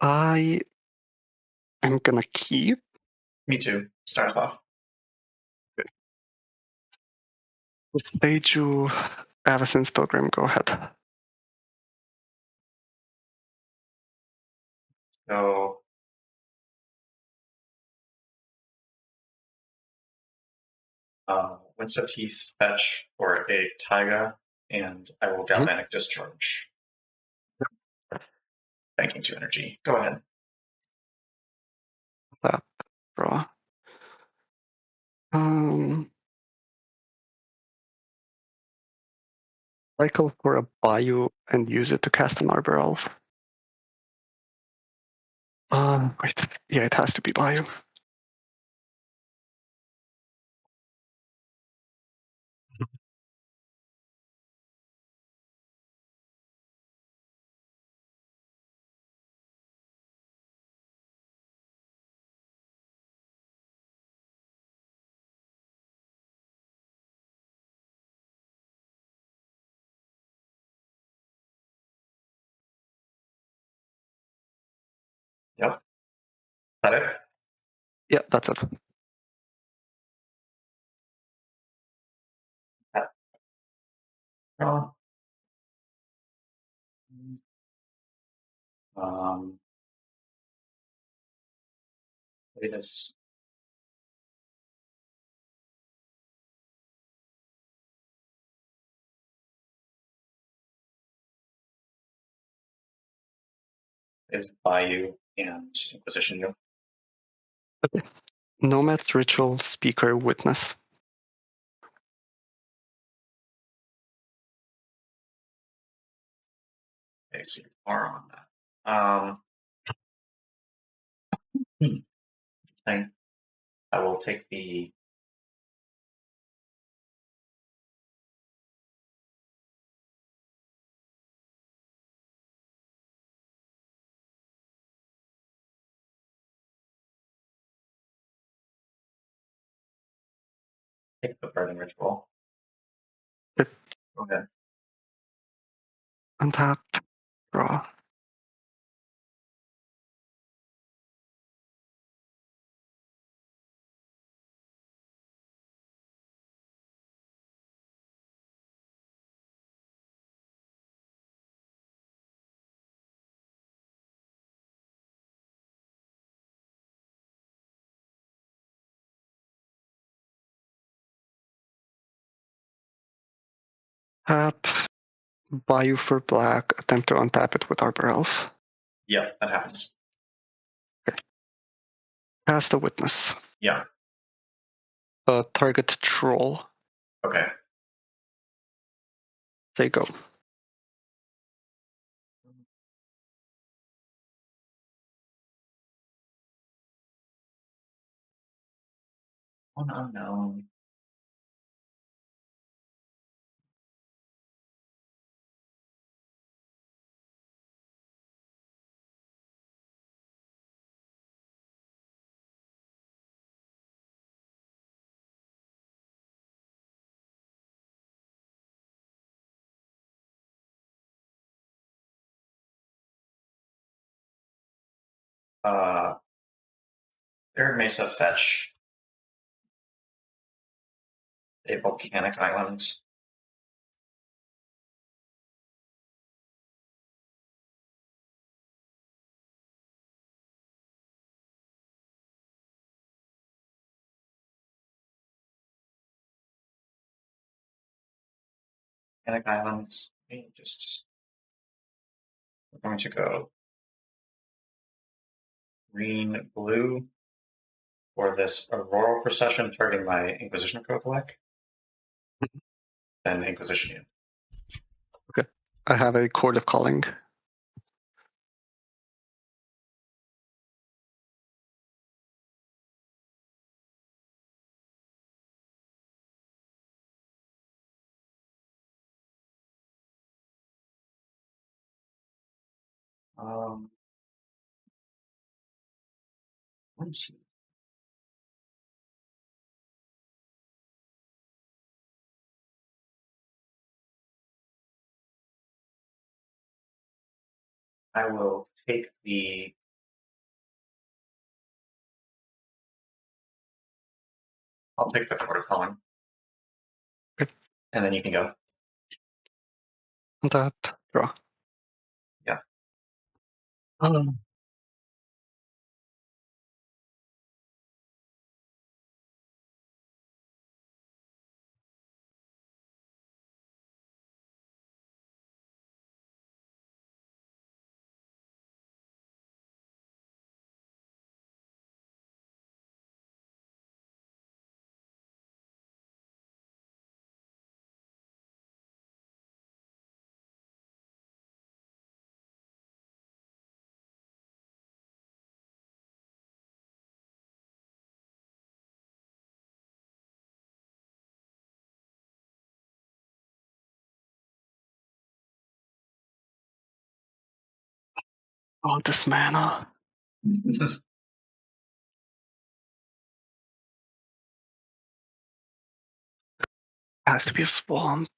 I am gonna keep. Me too. Start off. Stage you, Avacyn's Pilgrim, go ahead. So Windswept Teeth fetch for a Taiga, and I will Galvanic Discharge. Banking 2 energy. Go ahead. Draw. Cycle for a Bayou and use it to cast an Arbor Elf. Wait. Yeah, it has to be Bayou. Yep. Is that it? Yeah, that's it. Draw. Latest. Is Bayou and Inquisition you. Okay. Nomad's Ritual, Speaker, Witness. Okay, so you are on that. Interesting. I will take the Burning Ritual. Yep. Okay. Untap. Draw. Tap. BUGw for black. Attempt to untap it with Arbor Elf. Yeah, that happens. Cast a Witness. Yeah. Target Troll. Okay. They go. One unknown. Arid Mesa fetch a volcanic island. Volcanic islands. We're going to go green, blue for this Auroral Procession targeting my Inquisition Kovalik. Then Inquisition you. I have a Chord of Calling. One, two. I will take the I'll take the quarter calling. Okay. And then you can go. Untap. Draw. Yeah. Oh, this mana. Has to be a swamp.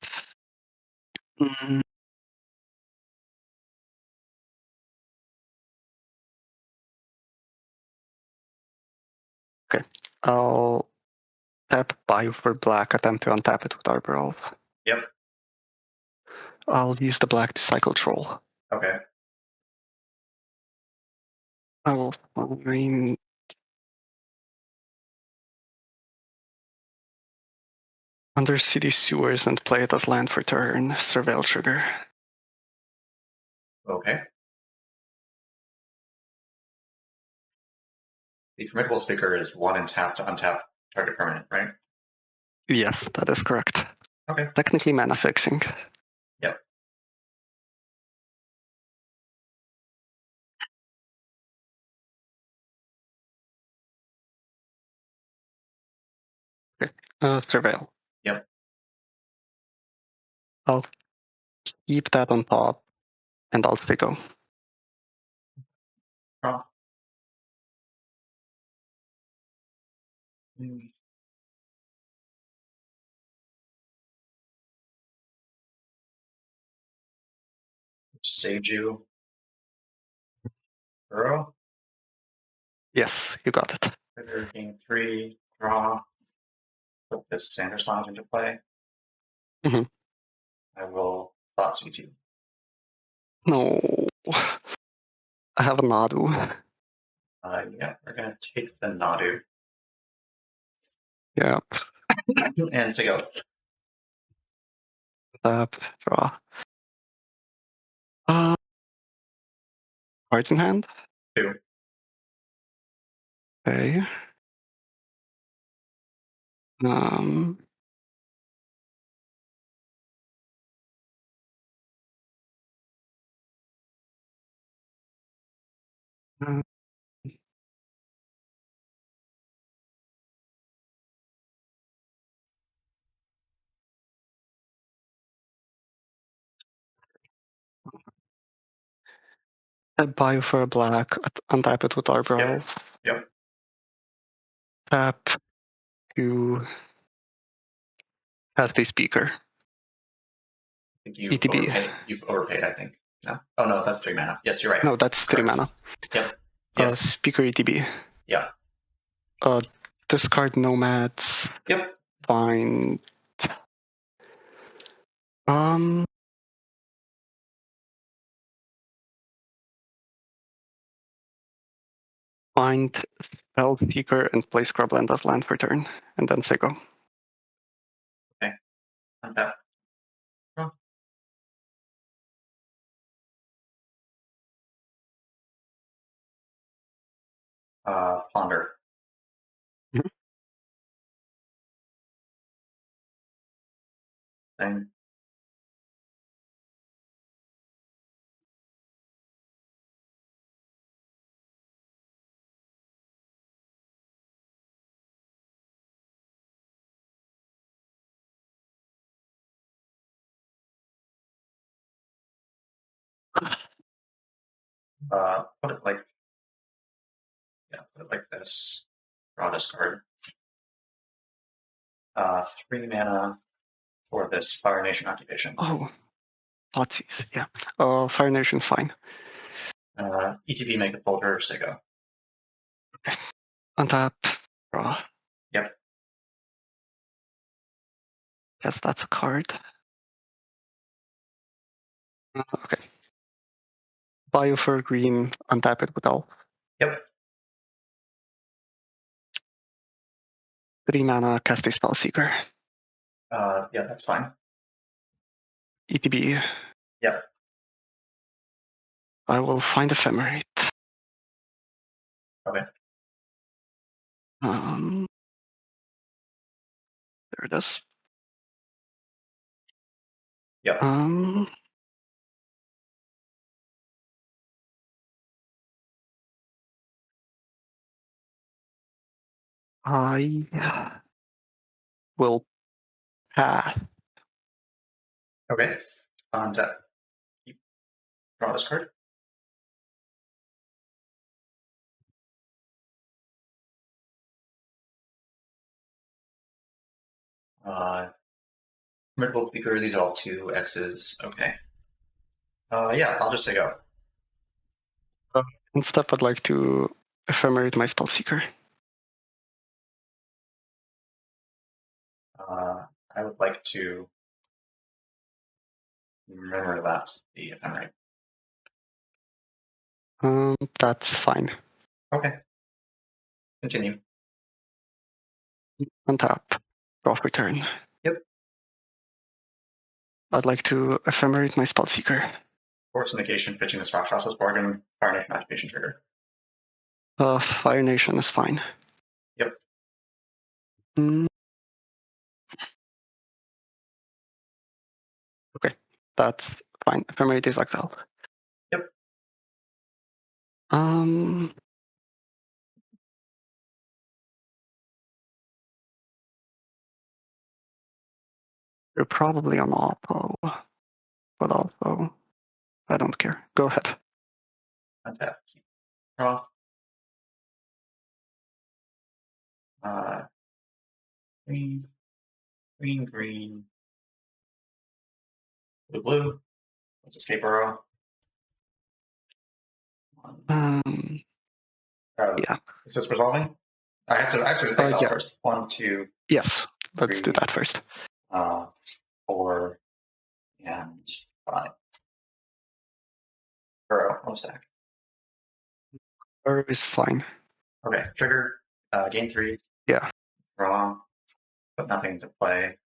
Okay. I'll tap BUGw for black. Attempt to untap it with Arbor Elf. Yep. I'll use the black to cycle Troll. Okay. I will find under city sewers and play it as land for turn. Surveil trigger. Okay. The Formidable Speaker is 1 and tap to untap target permanent, right? Yes, that is correct. Okay. Technically mana fixing. Yep. Okay. Surveil. Yep. I'll keep that on top and I'll say go. Draw. Seiju. Burrow. Yes, you got it. Trigger, gain 3, draw. Put this Sanders Lounge into play. Mhm. I will thought CT. No. I have a Nadu. Yeah, we're gonna take the Nadu. Yeah. And to go. Tap, draw. Cards in hand? 2. Okay. Um. uh, I buy for a black, untap it with Arbrow. Yep. Tap to cast a speaker. I think you've ETB. overpaid. You've overpaid, I think. No? Oh no, that's 3 mana. Yes, you're right. No, that's 3 Correct. mana. Yep. Yes. Speaker ETB. Yeah. Discard nomads. Yep. Find. Find Spell Seeker and play Scrubland as land for turn, and then say go. Untap. Ponder. Mhm. Thing. Put it like. Yeah, put it like this. Draw this card. 3 mana for this Fire Nation occupation. Oh, Thoughtseize, yeah. Fire Nation's fine. ETB make a folder, say go. Untap, draw. Yep. Guess that's a card. Okay. Bio for green, untap it with Elf. Yep. 3 mana, cast a Spell Seeker. Yeah, that's fine. ETB. Yep. I will find Ephemerate. Okay. There it is. Yep. I will pass. Okay. Untap. Draw this card. Mid-bolt speaker, these are all 2 X's. Okay. Yeah, I'll just say go. Instead, I'd like to Ephemerate my Spell Seeker. I would like to memory lapse the ephemerate. That's fine. Okay. Continue. Untap, draw for turn. Yep. I'd like to Ephemerate my Spell Seeker. Force negation, pitching this Rakshas's bargain, Fire Nation activation trigger. Fire Nation is fine. Yep. Okay, that's fine. Ephemerate is exiled. Yep. You're probably on Oppo, but also I don't care. Go ahead. Untap. Draw. Green. Green, green. Blue, blue. Let's escape burrow. Yeah. Is this resolving? I have to exile yeah. first. 1, 2, Yes, let's do 3, that first. 4, and 5. Burrow on the stack. Or is fine. Okay, trigger. Game 3. Yeah. Draw. But nothing to play.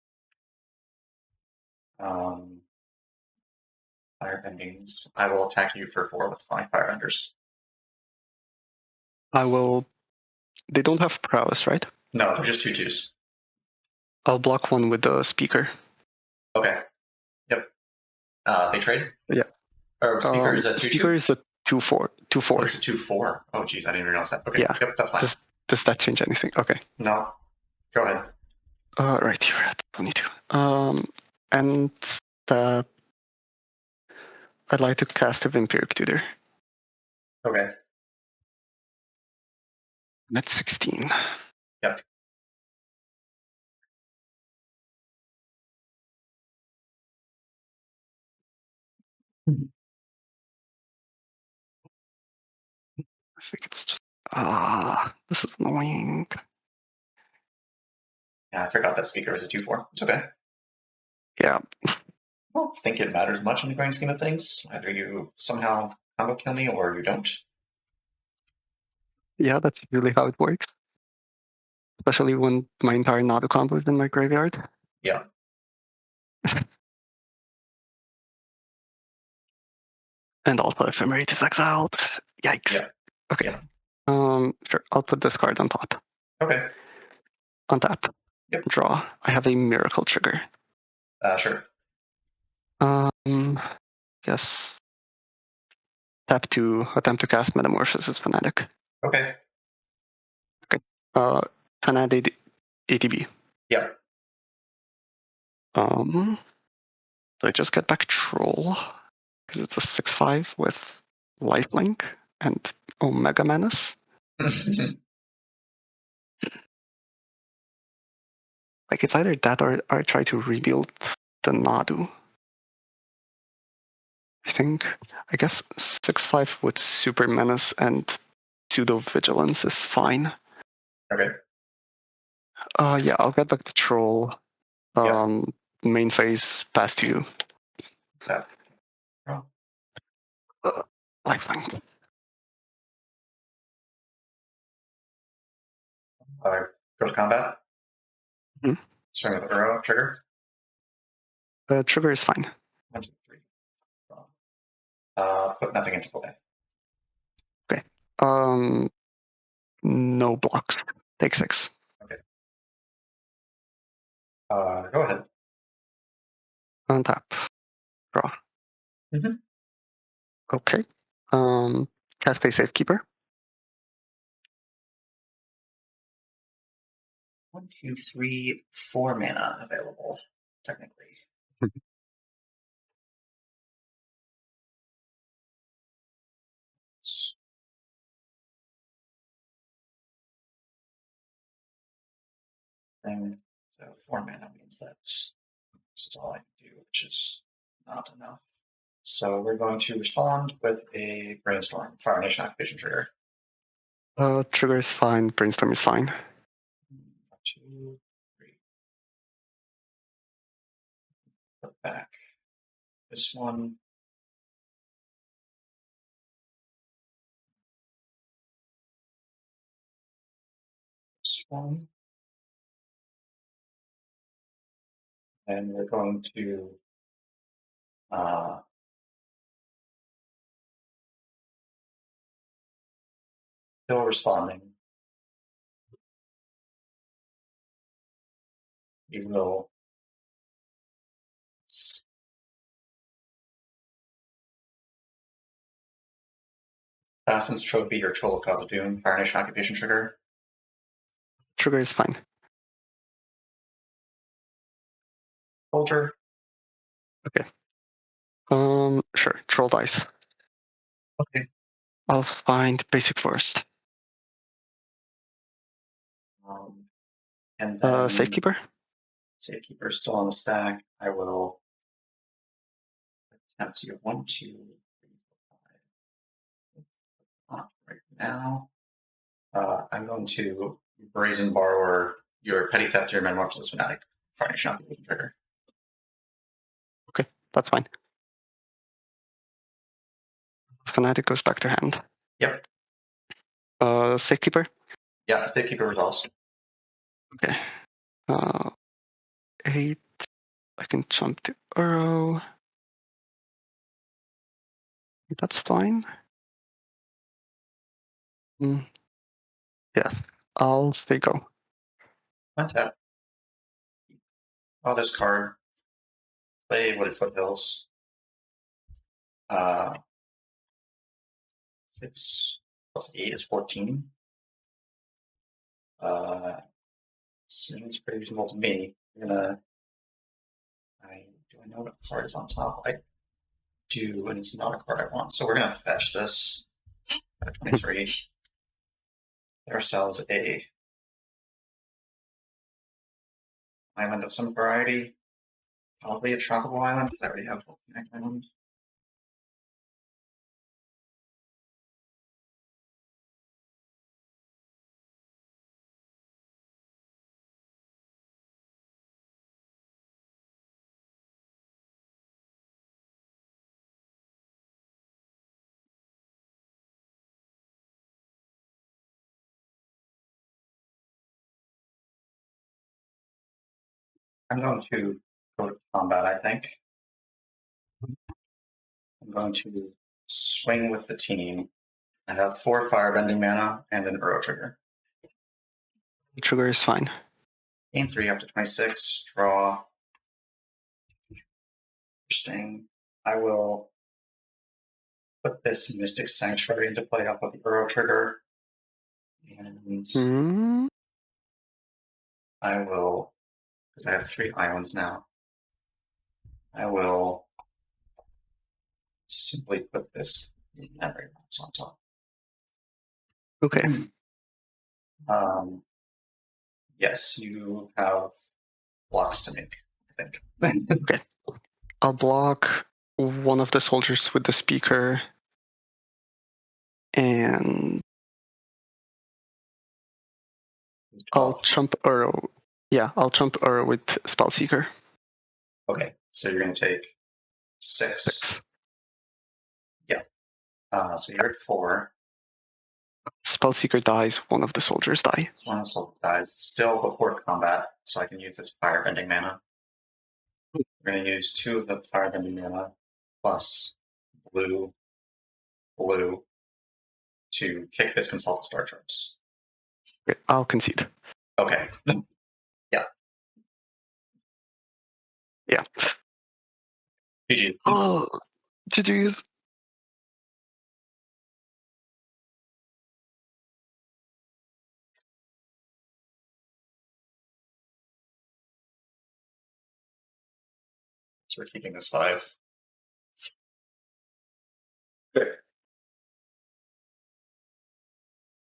Fire endings. I will attack you for 4 with 5 fire enders. I will. They don't have prowess, right? No, they're just 2/2s. I'll block one with the speaker. Okay. Yep. They trade? Yeah. Or speaker is a 2/2? Speaker is a 2/4. 2/4. Oh, it's a 2/4. Oh, geez, I didn't realize that. Okay. Yeah. Yep, that's fine. Does that change anything? Okay. No. Go ahead. Right, you're at 22. And I'd like to cast a Vampiric Tutor. Okay. That's 16. Yep. I think it's just this is annoying. Yeah, I forgot that speaker is a 2/4. It's okay. Yeah. I don't think it matters much in the grand scheme of things. Either you somehow combo kill me or you don't. Yeah, that's usually how it works. Especially when my entire Nadu combo is in my graveyard. Yeah. And also Ephemerate is exiled. Yikes. Yeah. Okay. Yeah. Sure. I'll put this card on top. Okay. Untap. Yep. Draw. I have a miracle trigger. Sure. Yes. Tap to attempt to cast Metamorphosis Fanatic. Okay. Fanatic ATB. Yep. So I just get back Troll because it's a 6/5 with Lifelink and Omega Menace. Like it's either that or I try to rebuild the Nadu. I guess 6/5 with Super Menace and Pseudo Vigilance is fine. Okay. Yeah, I'll get back the Troll. Main phase, pass to you. Yeah. Oh. Lifelink. Go to combat. Mhm. Swing with arrow. Trigger. The trigger is fine. 1, 2, 3. Put nothing into play. No blocks. Take 6. Okay. Go ahead. Untap. Draw. Mhm. Okay. Cast a Safekeeper. 1, 2, 3, 4 mana available, technically. So 4 mana means that this is all I can do, which is not enough. So we're going to respond with a Brainstorm, Fire Nation Activation trigger. Trigger is fine. Brainstorm is fine. 1, 2, 3. Put back this one. This one. And we're going to still responding. You will Assassin's Trophy or Troll of Khazad-dûm, Fire Nation Occupation trigger. Trigger is fine. Soldier. Okay. Sure. Troll dice. Okay. I'll find basic first. And then Safekeeper. Safekeeper still on the stack. I will attempt to 1, 2, 3, 4, 5. now. I'm going to Brazen Borrower your Petty Theft, your Metamorphosis Fanatic. Tarnish not the trigger. Okay, that's fine. Fanatic goes back to hand. Yep. Safekeeper? Yeah, Safekeeper resolves. Okay. 8. I can jump to Uro. That's fine. Yes, I'll stay go. Untap. Oh, this card. Play Wooded Foothills. 6 plus 8 is 14. Seems pretty reasonable to me. Do I know what card is on top? I do, and it's not a card I want. So we're gonna fetch this at 23. Get ourselves a island of some variety. Probably a tropical island, because I already have Volcanic Island. I'm going to go to combat, I think. I'm going to swing with the team. I have 4 Firebending mana and an Uro trigger. Trigger is fine. Game 3 up to 26. Draw. Interesting. I will put this Mystic Sanctuary into play off of the Uro trigger. And I will, because I have 3 islands now, I will simply put this memory box on top. Okay. Yes, you have blocks to make, I think. Okay. I'll block one of the soldiers with the speaker. And I'll jump Uro. Yeah, I'll jump Uro with Spellseeker. Okay, so you're going to take 6. Yeah. So you're at 4. Spellseeker dies, one of the soldiers die. This one of the soldiers dies still before combat, so I can use this Firebending mana. We're going to use 2 of the Firebending mana plus blue to kick this Consult Star Charts. Okay, I'll concede. Okay. Yeah. Yeah. GG. Oh, GG's. So we're keeping this 5. Okay.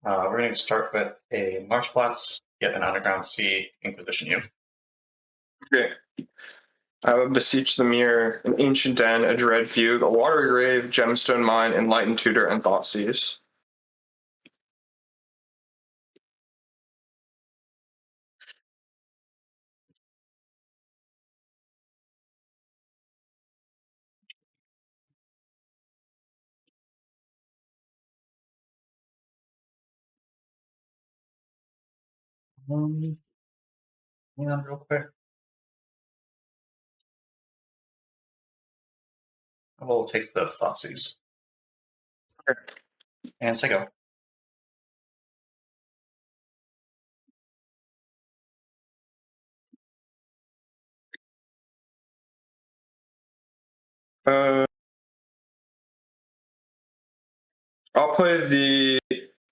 We're going to start with a Marsh Flats, get an Underground Sea, Inquisition U. Okay. I will beseech the mirror, an ancient den, a dread fugue, a watery grave, gemstone mine, enlightened tutor, and Thoughtseize. Hang on real quick. I will take the Thoughtseize. Okay. And say go. I'll play the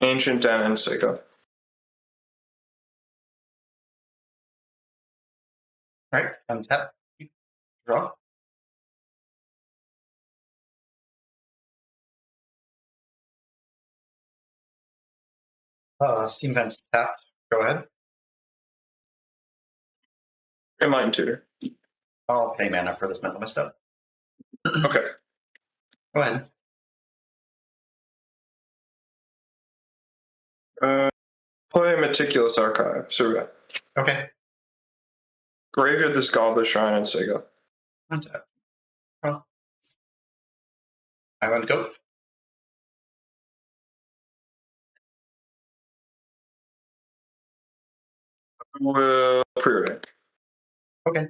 ancient den and Sega. Right, untap. Draw. Steam Vents tapped. Go ahead. Enlightened tutor. I'll pay mana for this mental misstep. Okay. Go ahead. Play Meticulous Archive. Survey. Okay. Graveyard this Goblin Shrine and Sega. Untap. Well, Highlander go. Will pre-order. Okay.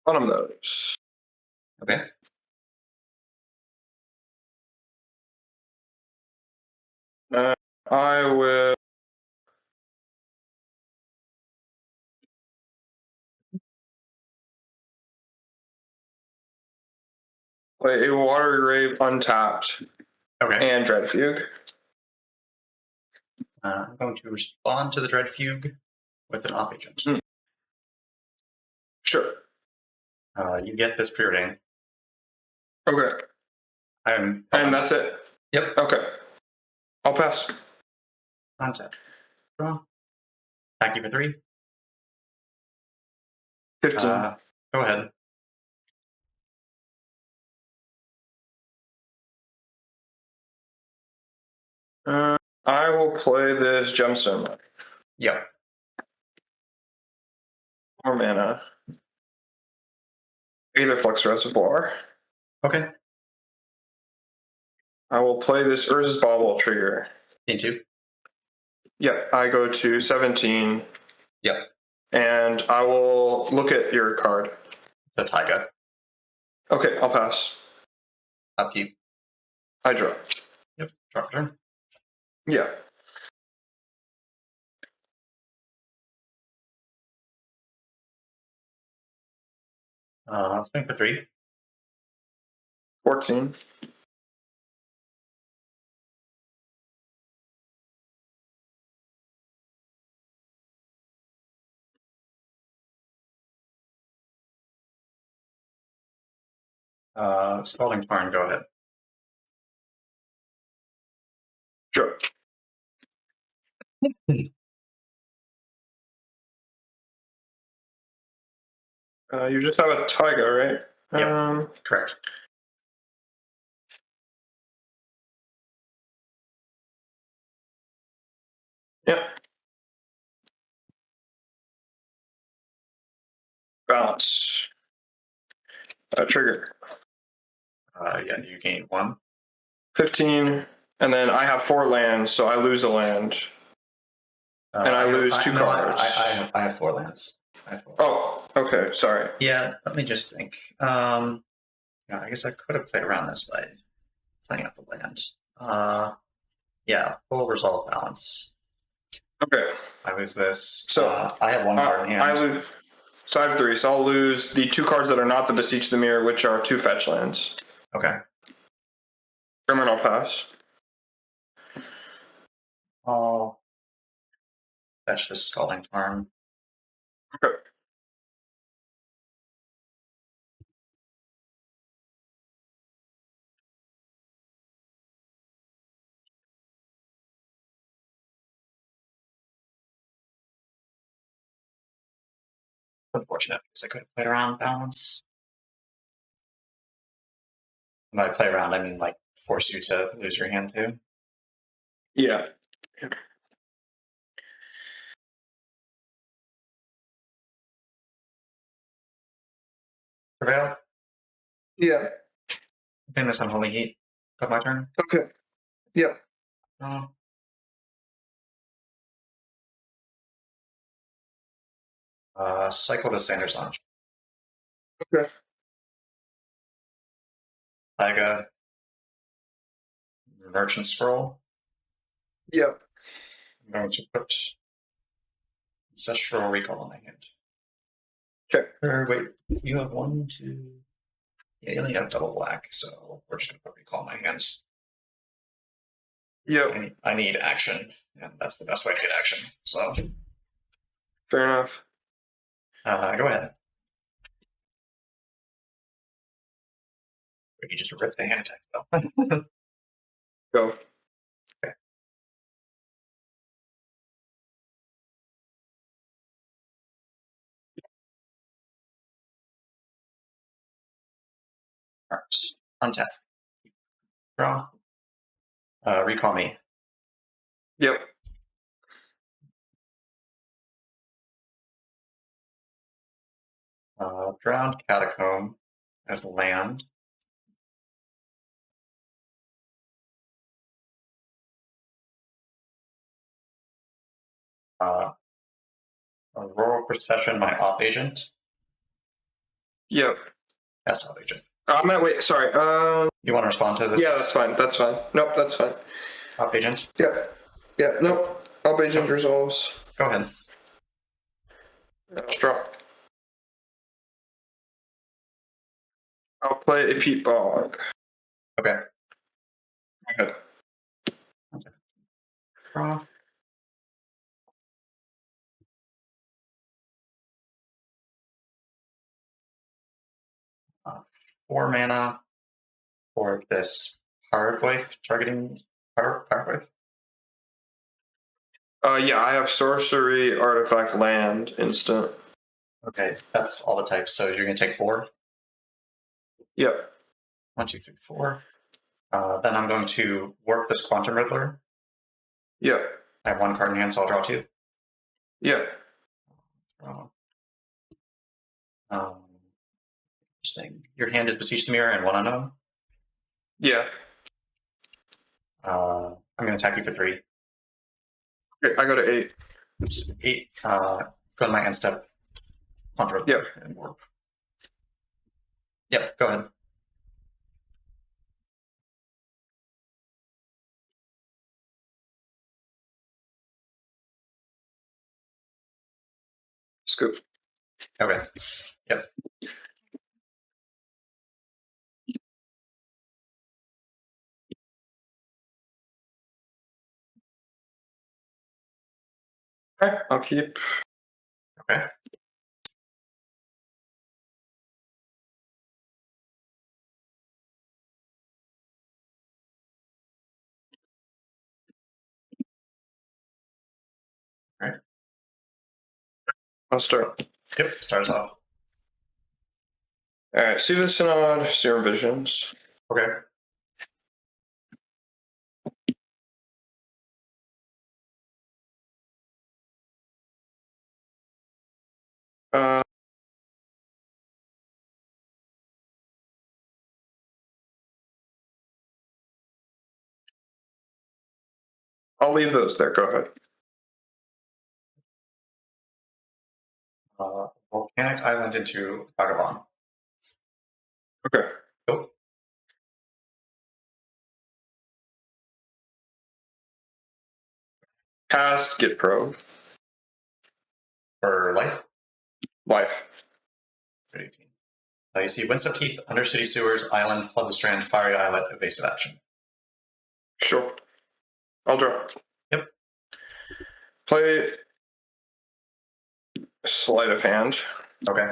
Bottom those. Okay. I will play a Water Grave untapped Okay. and Dread Fugue. I'm going to respond to the Dread Fugue with an off agent. Sure. You get this preordain. Okay. And that's it. Yep. Okay. I'll pass. Untap. Draw. Attack you for 3. 15. Go ahead. I will play this Gemstone. Yep. 4 mana. Either Flux Reservoir. Okay. I will play this Urza's Bauble trigger. Into. Yep, I go to 17. Yep. And I will look at your card. It's a Taiga. Okay, I'll pass. Up to you. I draw. Yep. Draw for turn. Yeah. Swing for 3. 14. Scalding Tarn, go ahead. Sure. You just have a Taiga, right? Yep. Correct. Yeah. Balance. Trigger. Yeah, you gain 1. 15. And then I have 4 lands, so I lose a land. And I lose 2 cards. I have 4 lands. Oh, okay. Sorry. Yeah, let me just think. Yeah, I guess I could have played around this by playing out the land. Yeah, full resolve balance. Okay. I lose this. So I have 1 card in hand. I lose. So I have 3. So I'll lose the 2 cards that are not the Beseech the Mirror, which are 2 fetch lands. Okay. Criminal pass. I'll fetch this Scalding Tarn. Okay. Unfortunate, because I could have played around balance. By play around, I mean like force you to lose your hand too. Yeah. Prevail. Yeah. Pin this Unholy Heat. Got my turn. Okay. Yeah. Cycle the Sanders launch. Okay. Taiga. Merchant Scroll. Yeah. I'm going to put Ancestral Recall on my hand. Okay. Or wait, you have 1, 2. Yeah, you only have double black, so we're just going to put Recall on my hands. Yep. I need action, and that's the best way to get action. So, Fair enough. go ahead. Or you just rip the hand attack spell. Go. Okay. All right. Untap. Draw. Recall me. Yep. Drowned Catacomb as land. Aurora Procession, my op agent. Yep. Yes, op agent. Wait, sorry. You want to respond to this? Yeah, that's fine. That's fine. Nope, that's fine. Op agent? Yeah. Yeah, nope. Up agent resolves. Go ahead. Drop. I'll play a Peat Bog. Okay. Go ahead. Draw. Uh, 4 mana for this Hardwife targeting Hardwife. Yeah, I have sorcery, artifact, land, instant. Okay, that's all the types. So you're gonna take 4. Yep. 1, 2, 3, 4. Then I'm going to work this Quantum Riddler. Yep. I have 1 card in hand, so I'll draw 2. Yep. Interesting. Your hand is Beseech the Mirror and 1 unknown. Yeah. I'm going to attack you for 3. Okay, I go to 8. Oops, 8. Go to my end step. Quantum Riddler and warp. Yep, go ahead. Scoop. Okay. Yep. Okay, I'll keep. Okay. Alright. I'll start. Yep, starts off. Alright, see the Synod, Serum Visions. Okay. I'll leave those there. Go ahead. Volcanic Island into Vagabond. Okay. Go. Cast, get pro. For life. Life. 18. You see Winston Keith, Undercity Sewers, Island, Flood Strand, Fiery Islet, Evasive Action. Sure. I'll draw. Yep. Play Sleight of Hand. Okay.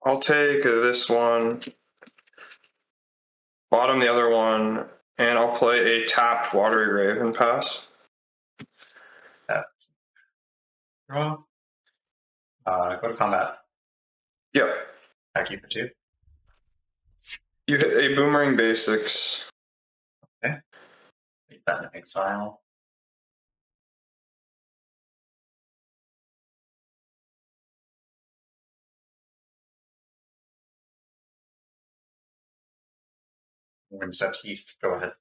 I'll take this one, bottom the other one, and I'll play a tapped Watery Grave and pass. Tap. Draw. Go to combat. Yep. Attack you for 2. You hit a Boomerang Basics. Okay. Make that an exile. Winston Keith, go ahead.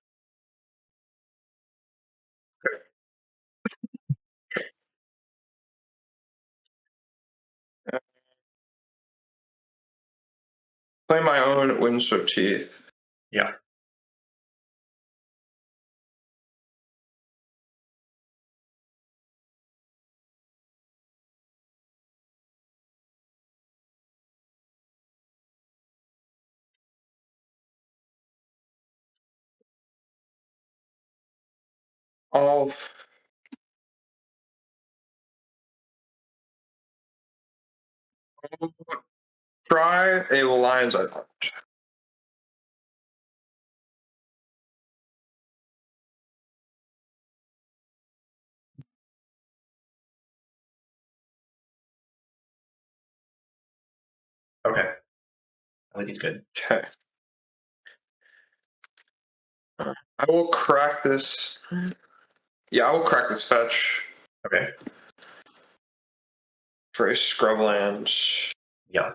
Play my own Windswept Teeth. Yeah. I'll try a Lion's Eye Punch. Okay. I think he's good. Okay. I will crack this. Yeah, I will crack this fetch Okay. for a scrubland. Yeah.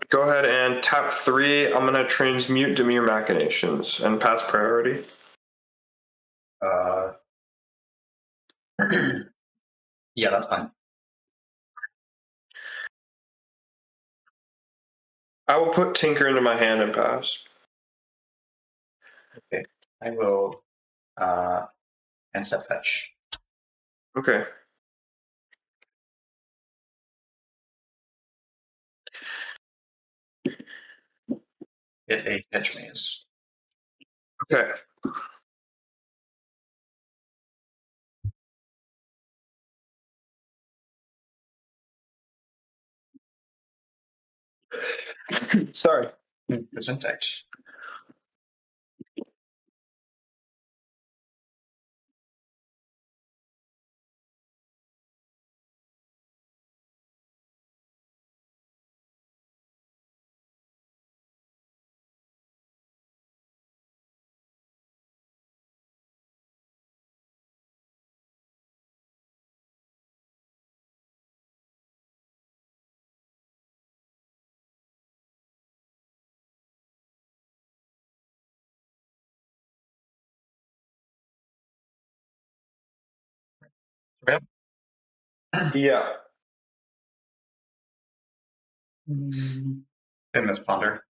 Go ahead and tap 3. I'm gonna transmute Demure Machinations and pass priority. Yeah, that's fine. I will put Tinker into my hand and pass. Okay. I will end step fetch. Okay. Hit a pitch maze. Okay. Sorry. Gesundheit. Yep. Yeah. Famous ponder.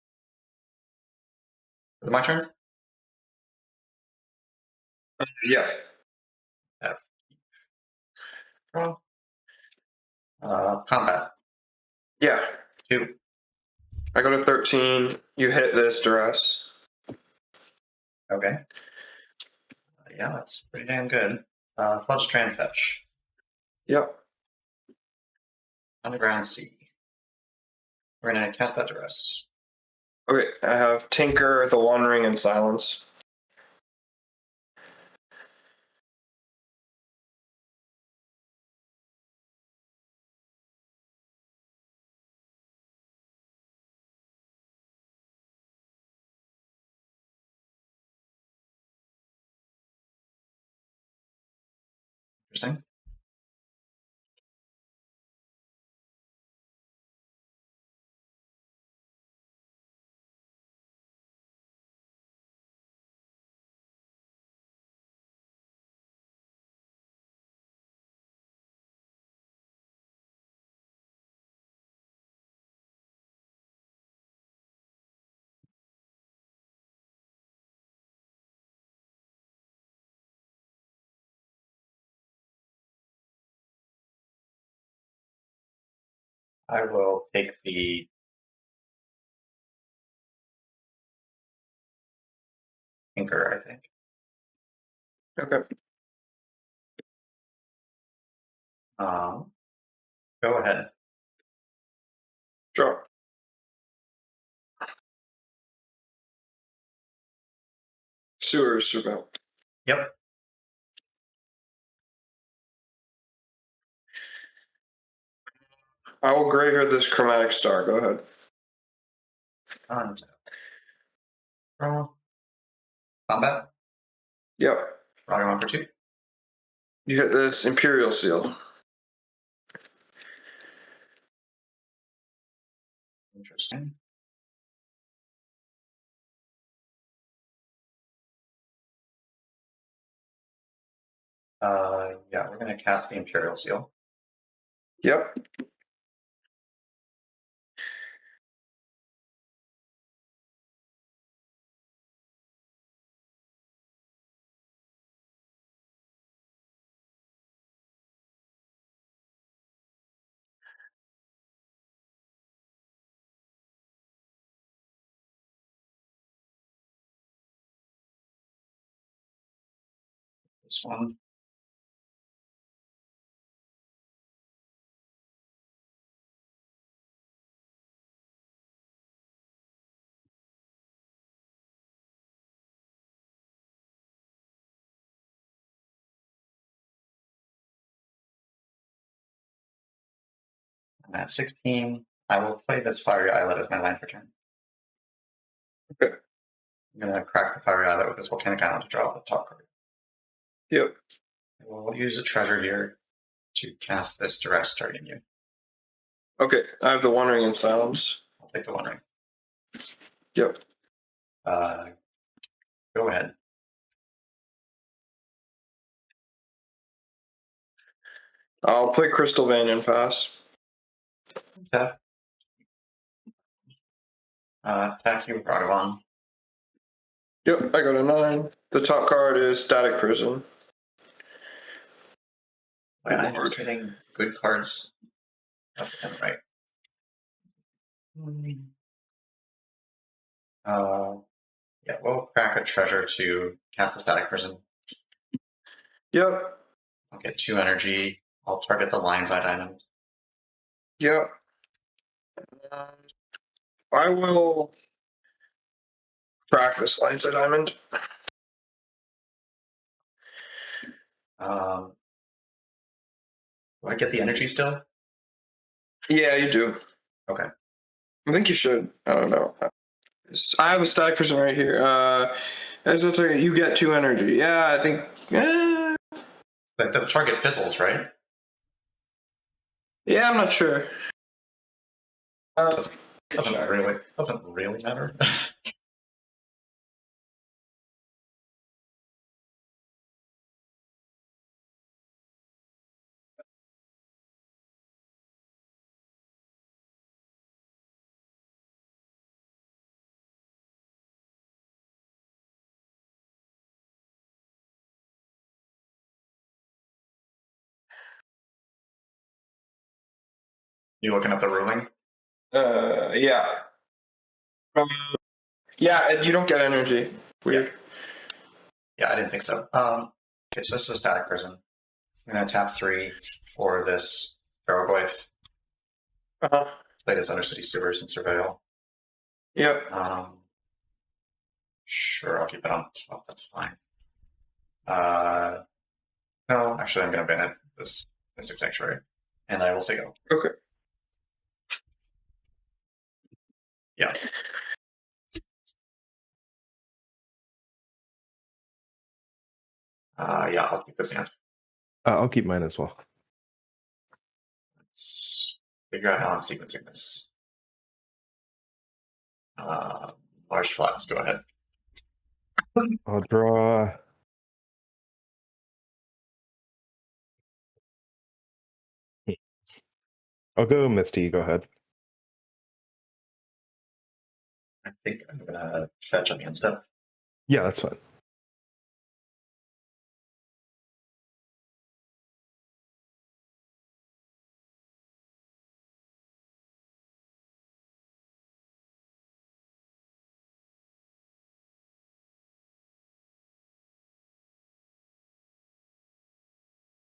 Is it my turn? Yeah. F. Combat. Yeah. 2. I go to 13. You hit this duress. Okay. Yeah, that's pretty damn good. Flood Strand fetch. Yep. Underground Sea. We're gonna cast that duress. Okay. I have Tinker, the Wandering, and Silence. Interesting. I will take the Tinker, I think. Okay. Go ahead. Draw. Sewers surveil. Yep. I will graveyard this Chromatic Star. Go ahead. Draw. Combat. Yep. Drawing 1 for 2. You hit this Imperial Seal. Interesting. Yeah, we're gonna cast the Imperial Seal. Yep. This one. I'm at 16. I will play this Fiery Islet as my land for turn. Okay. I'm going to crack the Fiery Islet with this Volcanic Island to draw the top card. Yep. We'll use a treasure here to cast this direct starting you. Okay, I have the One Ring in Silence. I'll take the One Ring. Yep. Go ahead. I'll play Crystal Vein and pass. Okay. Attack you with Ragavan. Yep, I got a 9. The top card is Static Prison. I'm just hitting good cards left and right. Yeah, we'll crack a treasure to cast the Static Prison. Yep. I'll get 2 energy. I'll target the Lion's Eye Diamond. Yep. I will crack this Lion's Eye Diamond. Do I get the energy still? Yeah, you do. Okay. I think you should. I don't know. I have a Static Prison right here. As a target, you get 2 energy. Yeah, I think. But the target fizzles, right? Yeah, I'm not sure. Doesn't really matter. You looking at the ruling? Yeah. Yeah, you don't get energy. Weird. Yeah, I didn't think so. Okay, so this is a Static Prison. I'm going to tap 3 for this Ferroglyph. Uh-huh. Play this Undercity Stewards and Surveil. Yep. Sure, I'll keep that on top. That's fine. No, actually, I'm going to ban it. This Mystic Sanctuary. And I will say go. Okay. Yeah. Yeah, I'll keep this hand. I'll keep mine as well. Let's figure out how I'm sequencing this. Large flats, go ahead. I'll draw. I'll go Misty. Go ahead. I think I'm going to fetch on the end step. Yeah, that's fine.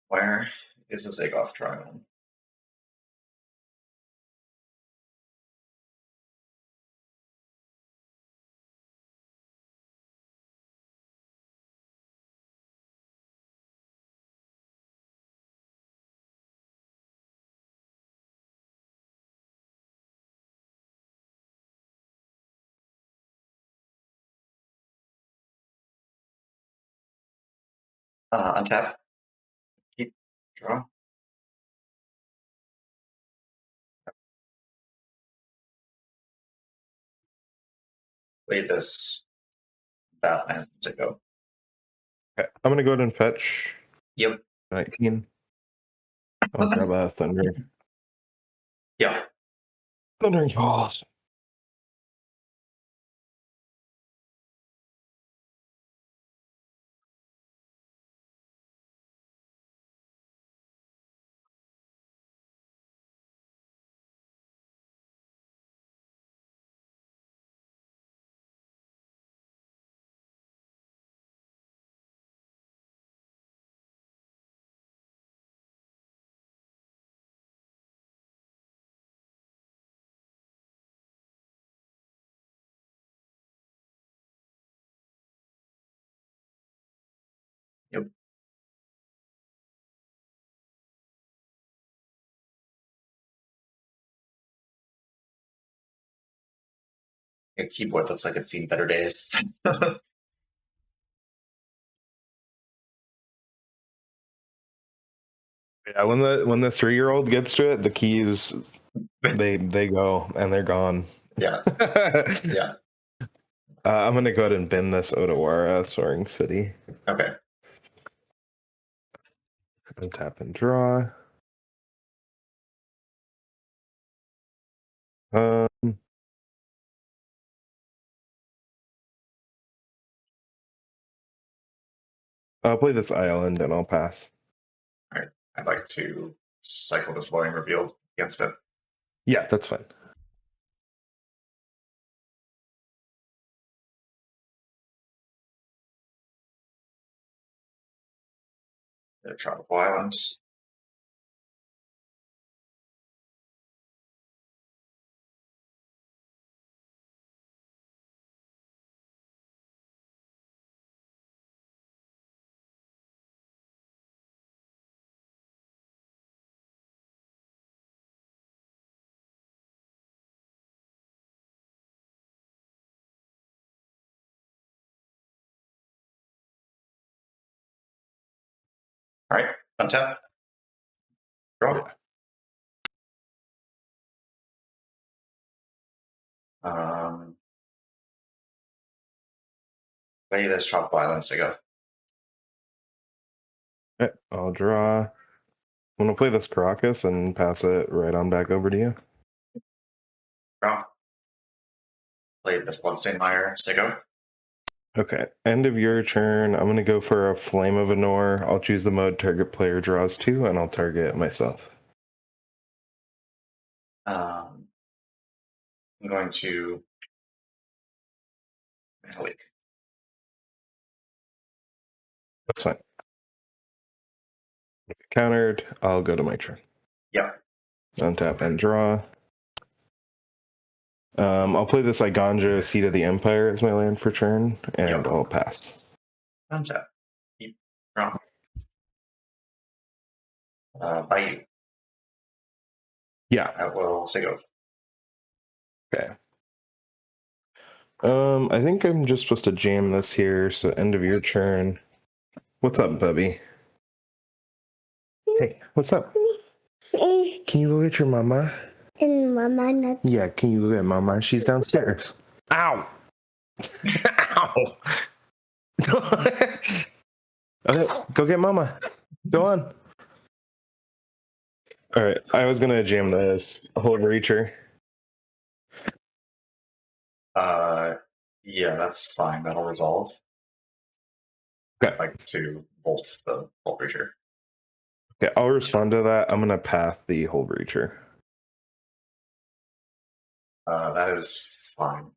Where is the Zagoth trial? Untap. Keep. Draw. Play this Batman to go. Okay, I'm gonna go ahead and fetch. Yep. 19. I'll grab a Thunder. Yeah. Thundering Falls. Your keyboard looks like it's seen better days. Yeah, when the 3-year-old gets to it, the keys they go and they're gone. Yeah. Yeah. I'm gonna go ahead and bin this Odawara Soaring City. Okay. And tap and draw. I'll play this island and I'll pass. All right. I'd like to cycle this Lowering Revealed against it. Yeah, that's fine. The Tropical Islands. All right. Untap. Draw. Play this Tropical Islands to go. Okay, I'll draw. I'm gonna play this Caracas and pass it right on back over to you. Draw. Play this Bloodstained Mire, Sigo. Okay, end of your turn. I'm gonna go for a Flame of Anor. I'll choose the mode target player draws 2, and I'll target myself. I'm going to Leak. That's fine. Countered. I'll go to my turn. Yeah. Untap and draw. I'll play this Iganja, Seat of the Empire as my land for turn, and Yep. I'll pass. Untap. Keep. Draw. Bite. Yeah. I will Sigo. Okay. I think I'm just supposed to jam this here, so end of your turn. What's up, Bubby? Hey, what's up? Can you go get your mama? Mama, Yeah, can you go get mama? She's downstairs. Ow! Ow! Okay, go get mama. Go on. All right, I was gonna jam this Hold Reacher. Yeah, that's fine. That'll resolve. Okay. I'd like to bolt the Bolt Reacher. Okay, I'll respond to that. I'm gonna path the Hold Reacher. That is fine.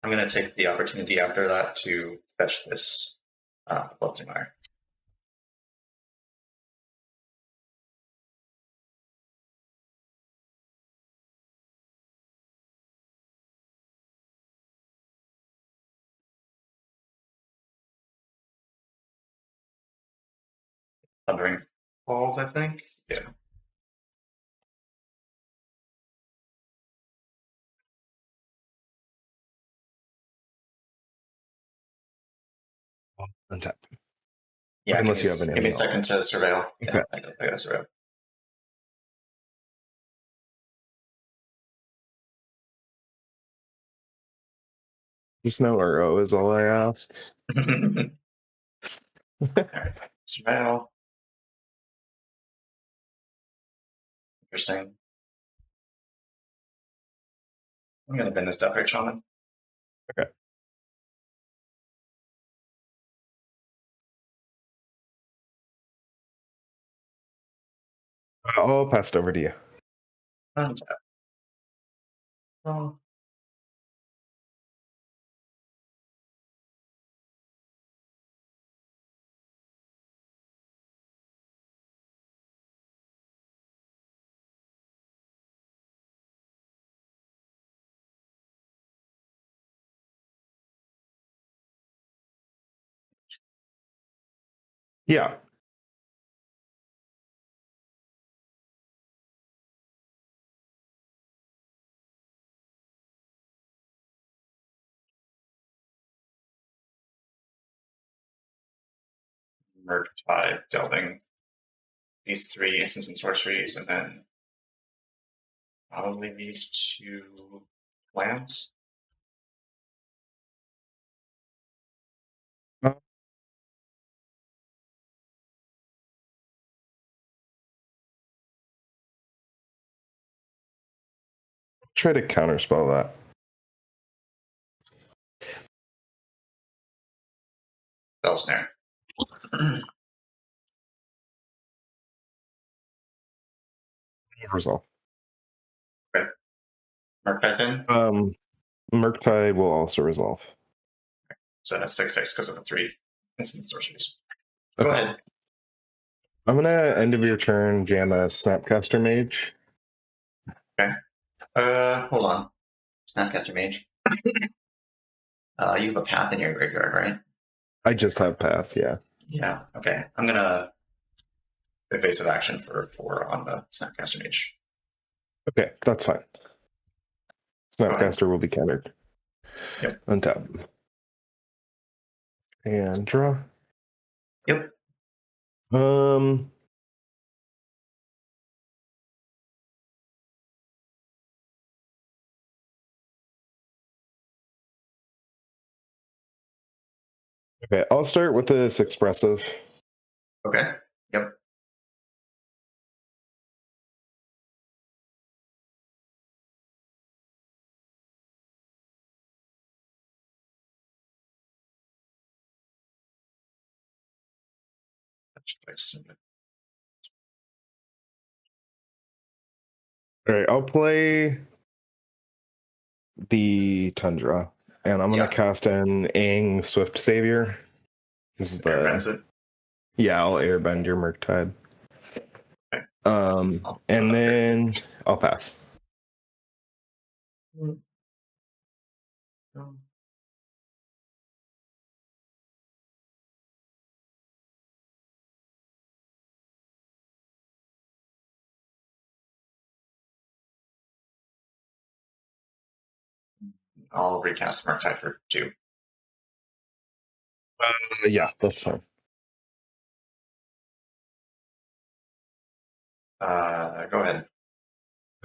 I'm going to take the opportunity after that to fetch this Bloodstained Mire. Thundering Falls, I think. Yeah. Untap. Yeah. Unless you have give me a second to surveil. Okay. Yeah, I gotta surveil. Just no Uro is all I ask. All right. Surveil. Interesting. I'm going to bend this Death Ray Shaman. Okay. I'll pass it over to you. Untap. Oh. Yeah. Murktide delving these 3 instants and sorceries, and then probably these 2 lands. Try to counterspell that. Spell snare. Resolve. Murktide's in. Murktide will also resolve. So 6/6 because of the 3 instant sorceries. Go Okay. ahead. I'm gonna end of your turn jam a Snapcaster Mage. Hold on. Snapcaster Mage. You have a path in your graveyard, right? I just have Path, yeah. Yeah. Okay. I'm gonna evasive action for 4 on the Snapcaster Mage. Okay, that's fine. Snapcaster will be countered. Yep. Untap. And draw. Yep. Okay, I'll start with this expressive. Okay. Yep. All right, I'll play the Tundra, and I'm gonna cast an Aang Swift Savior. This is the I'll airbend your Murktide. Okay. And then I'll pass. I'll recast Murktide for 2. Yeah, that's fine. Go ahead.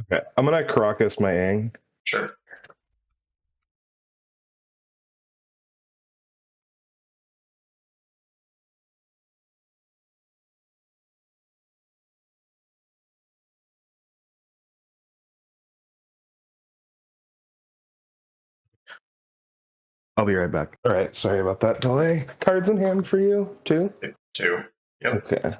Okay, I'm gonna Caracas my Aang. Sure. I'll be right back. All right, sorry about that delay. Cards in hand for you, too? 2. Yep. Okay.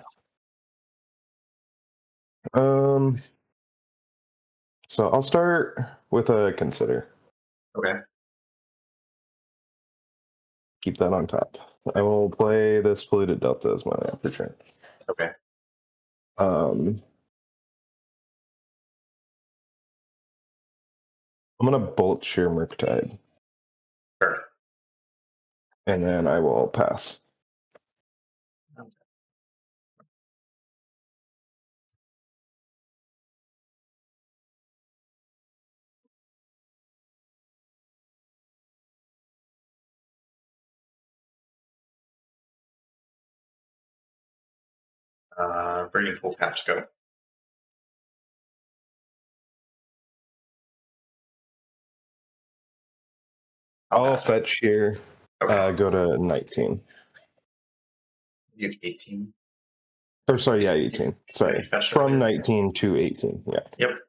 So I'll start with a Consider. Okay. Keep that on top. I will play this Polluted Delta as my land for turn. Okay. I'm gonna Bolt Sheer Murktide. Sure. And then I will pass. Bringing Wolf have to go. I'll fetch here. Okay. Go to 19. You have 18. Or sorry, yeah, 18. Sorry. From 19 to 18. Yeah. Yep.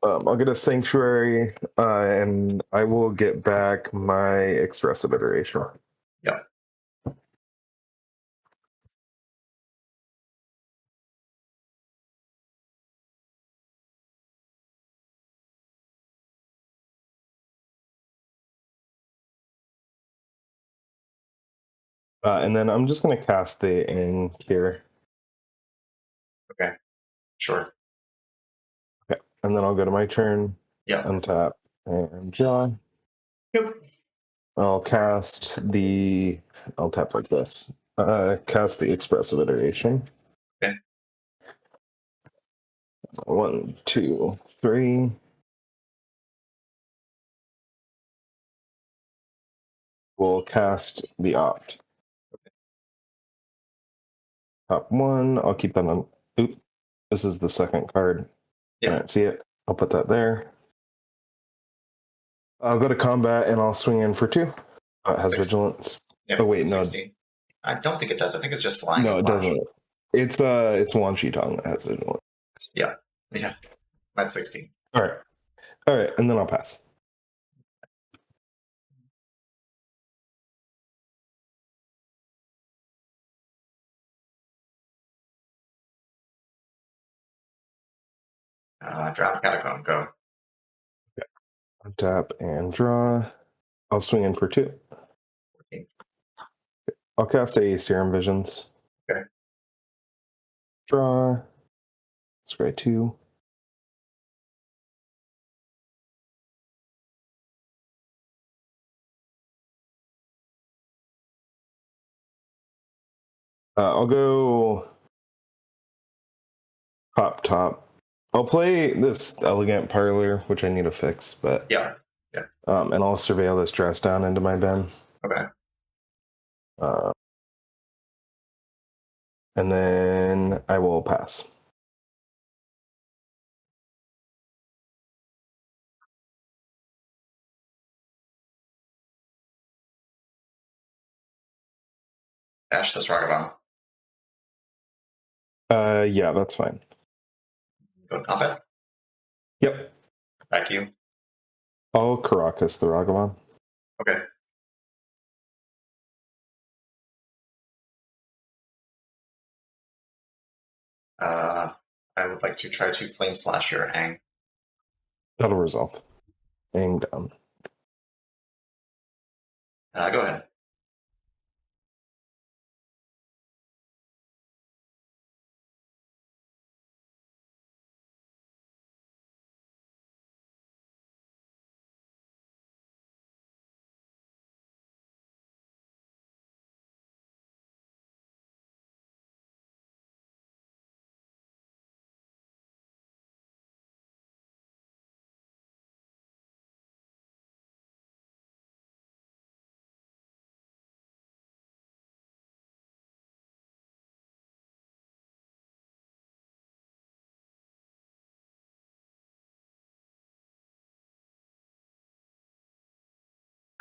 I'll get a Sanctuary, and I will get back my Expressive Iteration. Yep. And then I'm just going to cast the Aang here. Okay. Sure. Okay. And then I'll go to my turn. Yeah. Untap and draw. Yep. I'll tap like this. Cast the Expressive Iteration. Okay. 1, 2, 3. We'll cast the Opt. Top 1. I'll keep that on. Oop. This is the second card. Yeah. All right, see it. I'll put that there. I'll go to combat and I'll swing in for 2. It has vigilance. Yep, Oh wait, 16. No. I don't think it does. I think it's just flying. No, it doesn't. It's Wan Shi Tong that has vigilance. Yeah. That's 16. All right, and then I'll pass. Draw Catacomb. Go. Okay. Tap and draw. I'll swing in for 2. 14. I'll cast a Serum Visions. Okay. Draw. Scry 2. I'll go top. I'll play this Elegant Parlor, which I need to fix, but yeah. And I'll surveil this dress down into my bin. Okay. And then I will pass. Dash this Ragavan. Yeah, that's fine. Go to combat. Yep. Back to you. I'll Caracas the Ragavan. Okay. I would like to try to Flame Slash your Hang. That'll resolve. Aim down. Go ahead.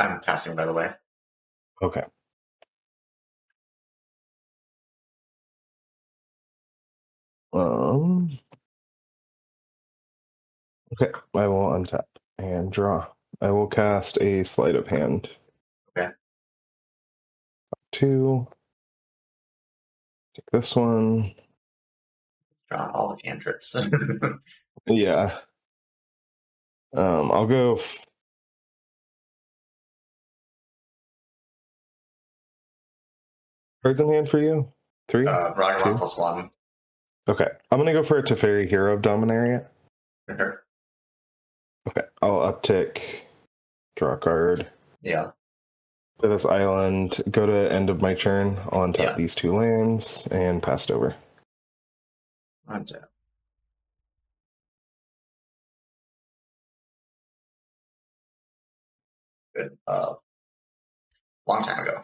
I'm passing, by the way. Okay. Okay, I will untap and draw. I will cast a Sleight of Hand. Okay. 2. Take this one. Draw all the cantrips. Yeah. I'll go. Cards in hand for you? 3? Ragavan 2? +1. Okay. I'm gonna go for a Teferi Hero of Dominaria. Okay. Okay. I'll uptick. Draw a card. Yeah. To this island. Go to end of my turn. I'll untap these 2 lands and pass it over. Untap. Good. Long time ago.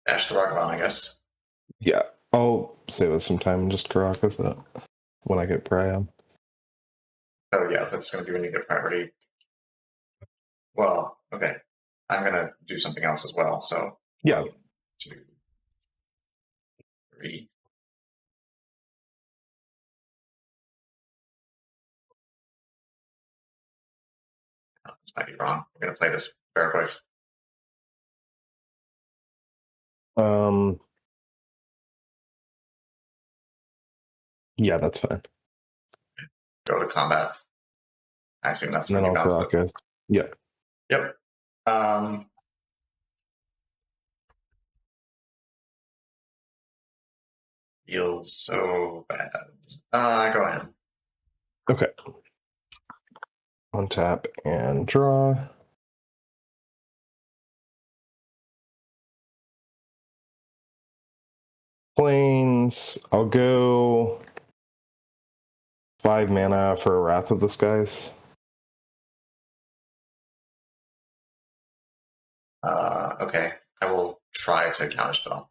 Dash the Ragavan, I guess. Yeah. I'll save us some time and just Caracas that when I get Priam. Oh yeah, that's going to be when you get priority. Well, okay. I'm going to do something else as well, so. Yeah. 1, 2, 3. Oh, this might be wrong. We're going to play this Barraquoif. Yeah, that's fine. Go to combat. I assume that's And when then you I'll bounce Caracas. Yeah. Yep. Feels so bad. Go ahead. Okay. Untap and draw. Plains lands. I'll go 5 mana for a Wrath of the Skies. Okay. I will try to counterspell.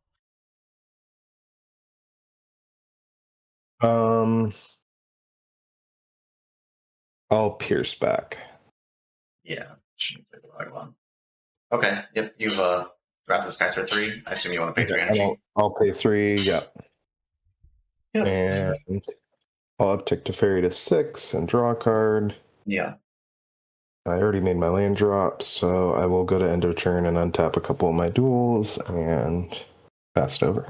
I'll Pierce back. Yeah, shouldn't play the right one. Okay, yep, you've Wrath of the Skies for 3. I assume you want to pay 3 energy. I'll pay 3, yep. Yep. And I'll uptick to Fairy to 6 and draw a card. Yeah. I already made my land drop, so I will go to end of turn and untap a couple of my duels and pass it over.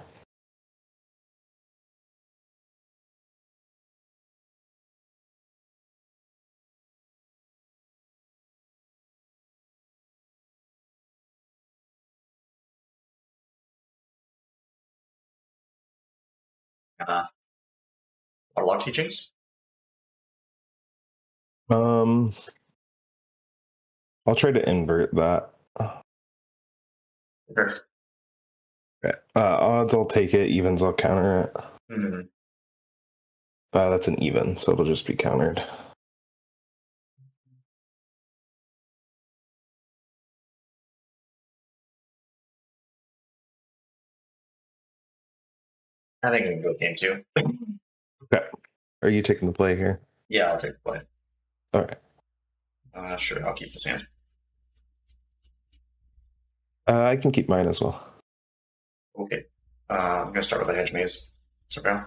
Waterlogged Teachings? I'll try to invert that. Sure. Okay. Odds, I'll take it. Evens, I'll counter it. Mm-hmm. That's an even, so it'll just be countered. I think we can go game 2. Okay. Are you taking the play here? Yeah, I'll take the play. All right. Sure, I'll keep this hand. I can keep mine as well. Okay. I'm going to start with a Hedge Maze. Okay.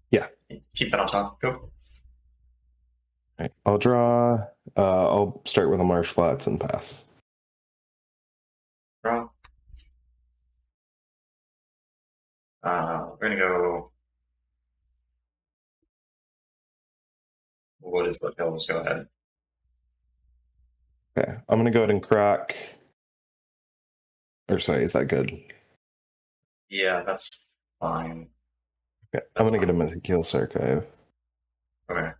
Yeah. Keep that on top. Go. All right. I'll draw. I'll start with a Marsh Flats and pass. Draw. We're going to go. Wooded Foothills. Go ahead. Okay. I'm going to go ahead and crack. Or sorry, is that good? Yeah, that's fine. Okay. I'm going to get a Meticulous Archive. Okay.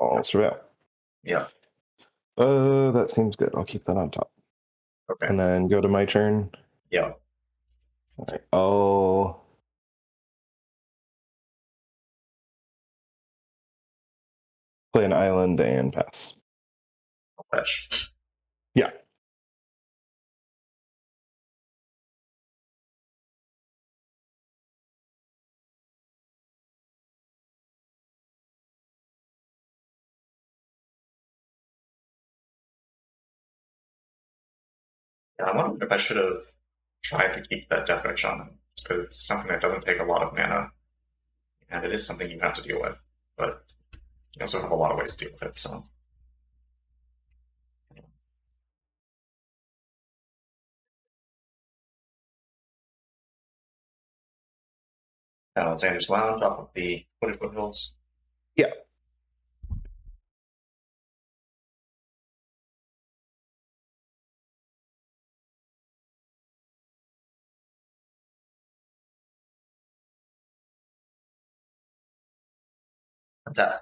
I'll surveil. Yeah. That seems good. I'll keep that on top. Okay. And then go to my turn. Yeah. All right. I'll play an island and pass. I'll fetch. Yeah. Yeah, I'm wondering if I should have tried to keep that Deathwatch Shaman, just because it's something that doesn't take a lot of mana, and it is something you have to deal with, but you also have a lot of ways to deal with it, so. Xander's Lounge off of the Wooded Foothills. Yeah. Attack.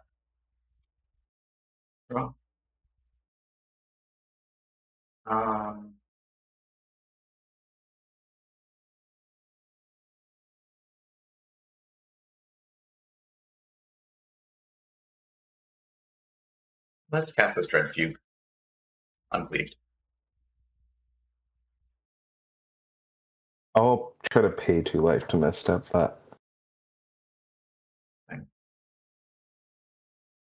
Draw. Let's cast this Dread Fugue. Uncleaved. I'll try to pay 2 life to misstep that.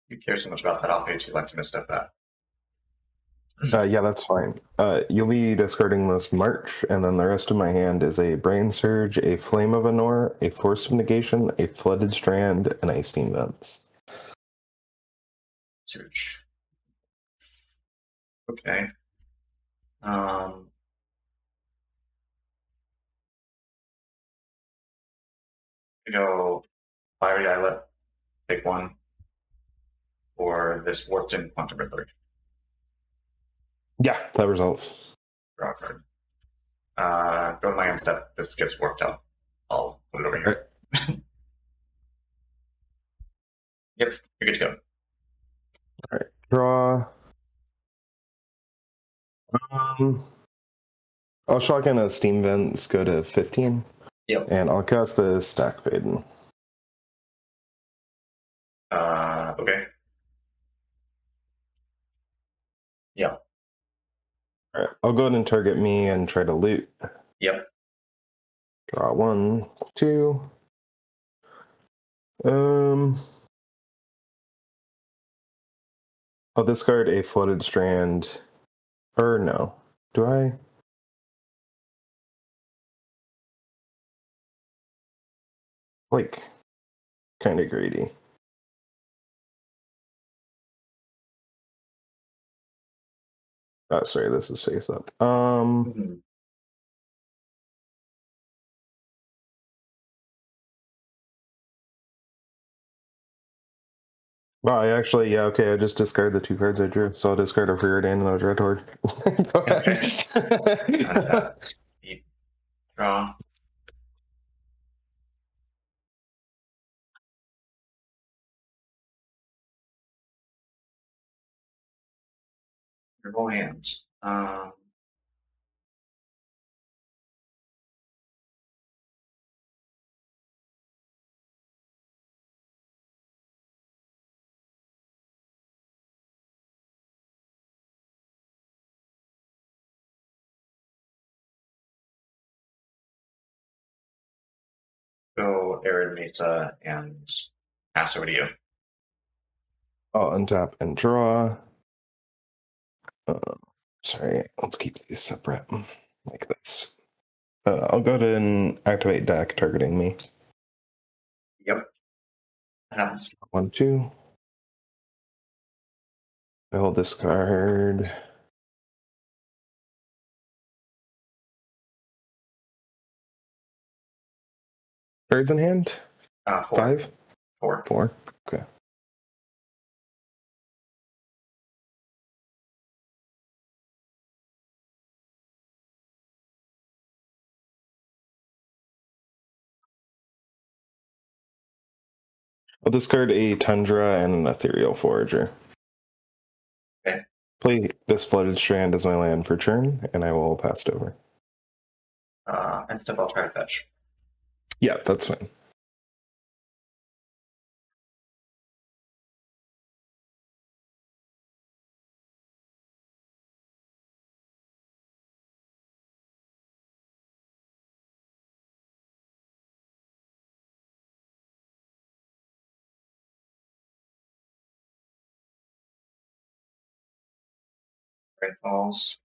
You care so much about that, I'll pay 2 life to misstep that. Yeah, that's fine. You'll be discarding this March, and then the rest of my hand is a Brain Surge, a Flame of Anor, a Force of Negation, a Flooded Strand, and a Steam Vents. Surge. Okay. I go Fiery Islet, pick 1. for this warped in quantum riddler. Yeah, that results. Draw a card. Go to my end step. This gets warped out. I'll put it over here. Yep, you're good to go. All right, draw. I'll shotgun a steam vents, go to 15. Yep. And I'll cast the stack fade. Okay. Yeah. All right, I'll go ahead and target me and try to loot. Yep. Draw 1, 2. I'll discard a flooded strand. Or no. Do I? Like, kind of greedy. Oh, sorry, this is face up. Wow, I actually, yeah, okay, I just discard the 2 cards I drew, so I'll discard a Freerdan and a Dreadhorde. Go ahead. Draw. Your whole hand. Go Arid Mesa and pass over to you. I'll untap and draw. Sorry, let's keep these separate, like this. I'll go ahead and activate deck, targeting me. Yep. That happens. 1, 2. I will discard. Cards in hand? 4. 5? 4. 4. Okay. I'll discard a Tundra and an Ethereal Forager. Okay. Play this Flooded Strand as my land for turn, and I will pass it over. And step, I'll try to fetch. Yeah, that's fine. Red falls.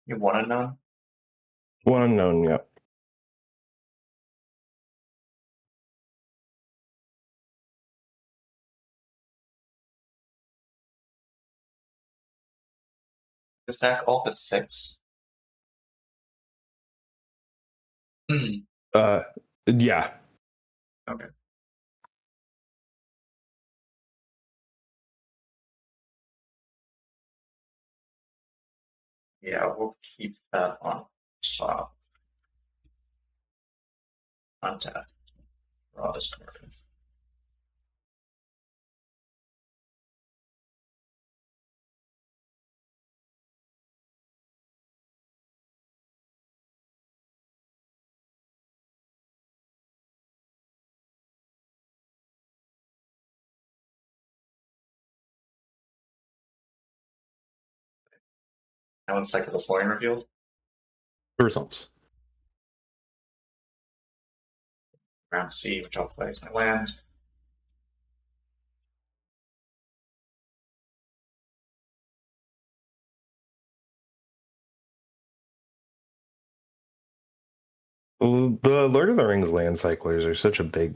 You want to know? 1 unknown, yep. Just stack all but 6. Yeah. Okay. Yeah, we'll keep that on top. Untap. Draw this card. Now when Cycle this morning revealed. Results. Round C, which I'll play as my land. The Lord of the Rings land cyclers are such a big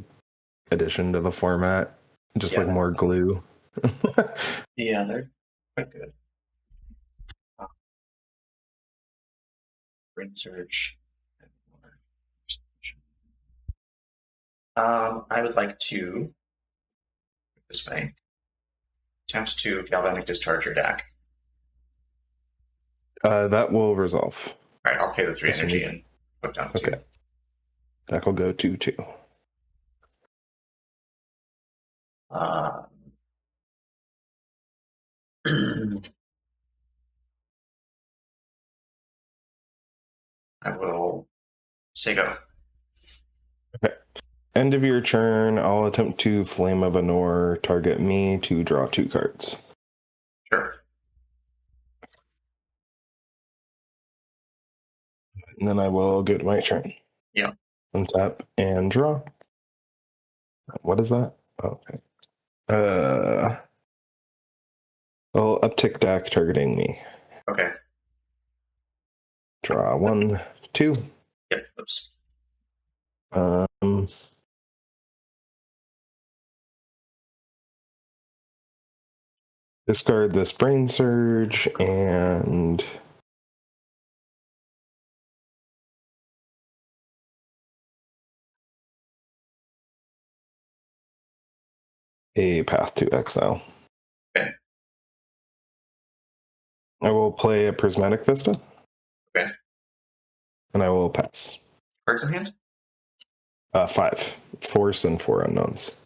addition to the format. Just like more glue. Yeah, they're quite good. Brain Surge. I would like to this way. Attempt to galvanic discharge your deck. That will resolve. All right, I'll pay the 3 This energy one- and put down 2. Okay. That will go 2/2. I will say go. End of your turn, I'll attempt to Flame of Anor, target me to draw 2 cards. Sure. And then I will go to my turn. Yeah. Untap and draw. What is that? Oh, okay. I'll uptick deck targeting me. Okay. Draw 1, 2. Yep. Oops. Discard this Brain Surge and a Path to Exile. Okay. I will play a Prismatic Vista. Okay. And I will pass. Cards in hand? 5. Force and 4 unknowns.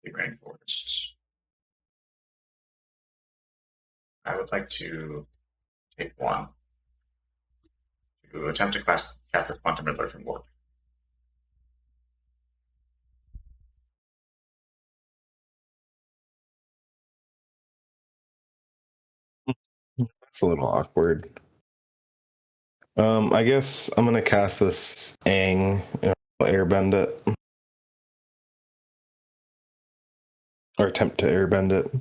The Rainforest. I would like to take 1 to attempt to cast the Quantum Riddler from board. It's a little awkward. I guess I'm gonna cast this Aang, airbend it. Or attempt to airbend it.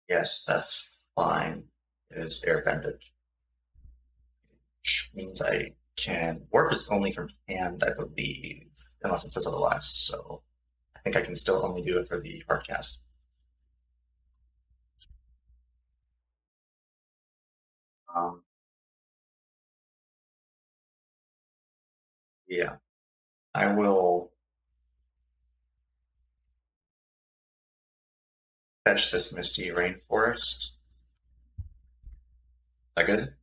Yes, that's fine. It is airbended. Which means I can warp is only from hand, I believe, unless it says otherwise. So I think I can still only do it for the hard cast. Yeah. I will fetch this Misty Rainforest. Is that good?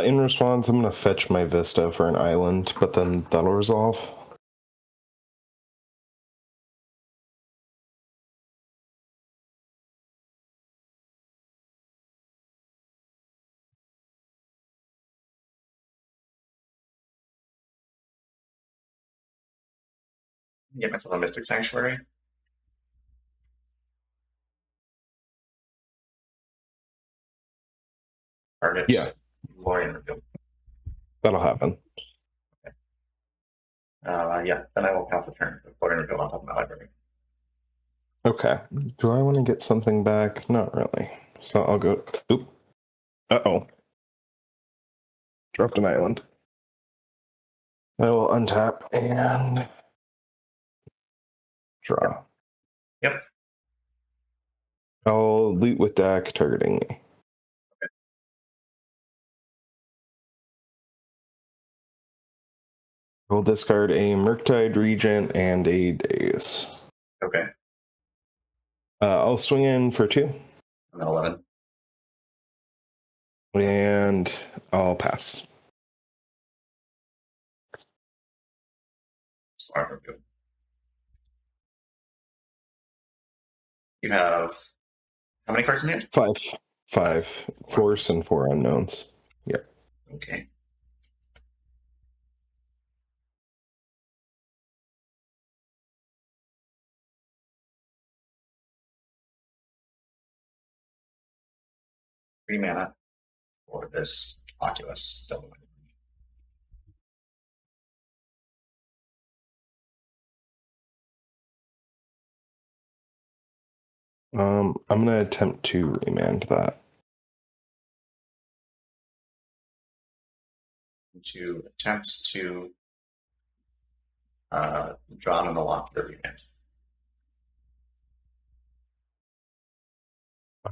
In response, I'm gonna fetch my Vista for an island, but then that'll resolve. Get myself a Mystic Sanctuary. Target. Yeah. Lorian Reveal. That'll happen. Yeah, then I will pass the turn. Lorian Reveal on top of my library. Okay. Do I want to get something back? Not really. So I'll go. Oop. Uh-oh. Dropped an island. I will untap and Draw. Yep. I'll loot with deck targeting me. We'll discard a Murktide Regent and a Daze. Okay. I'll swing in for 2. I'm at 11. And I'll pass. Smart. Good. You have how many cards in hand? 5. 5. Force and 4 unknowns. Yep. Okay. Three mana for this Oculus. I'm gonna attempt to remand that. To attempts to draw and unlock the remand.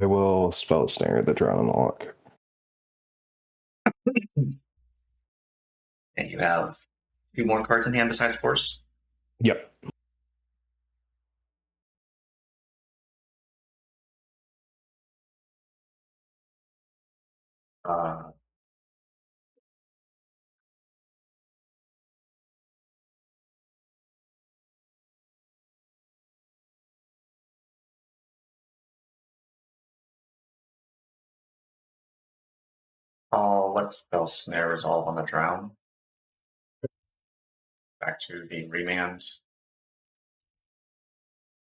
I will spell snare the draw and lock. And you have 2 more cards in hand besides force. Yep. I'll let spell snare resolve on the drown. Back to the remand.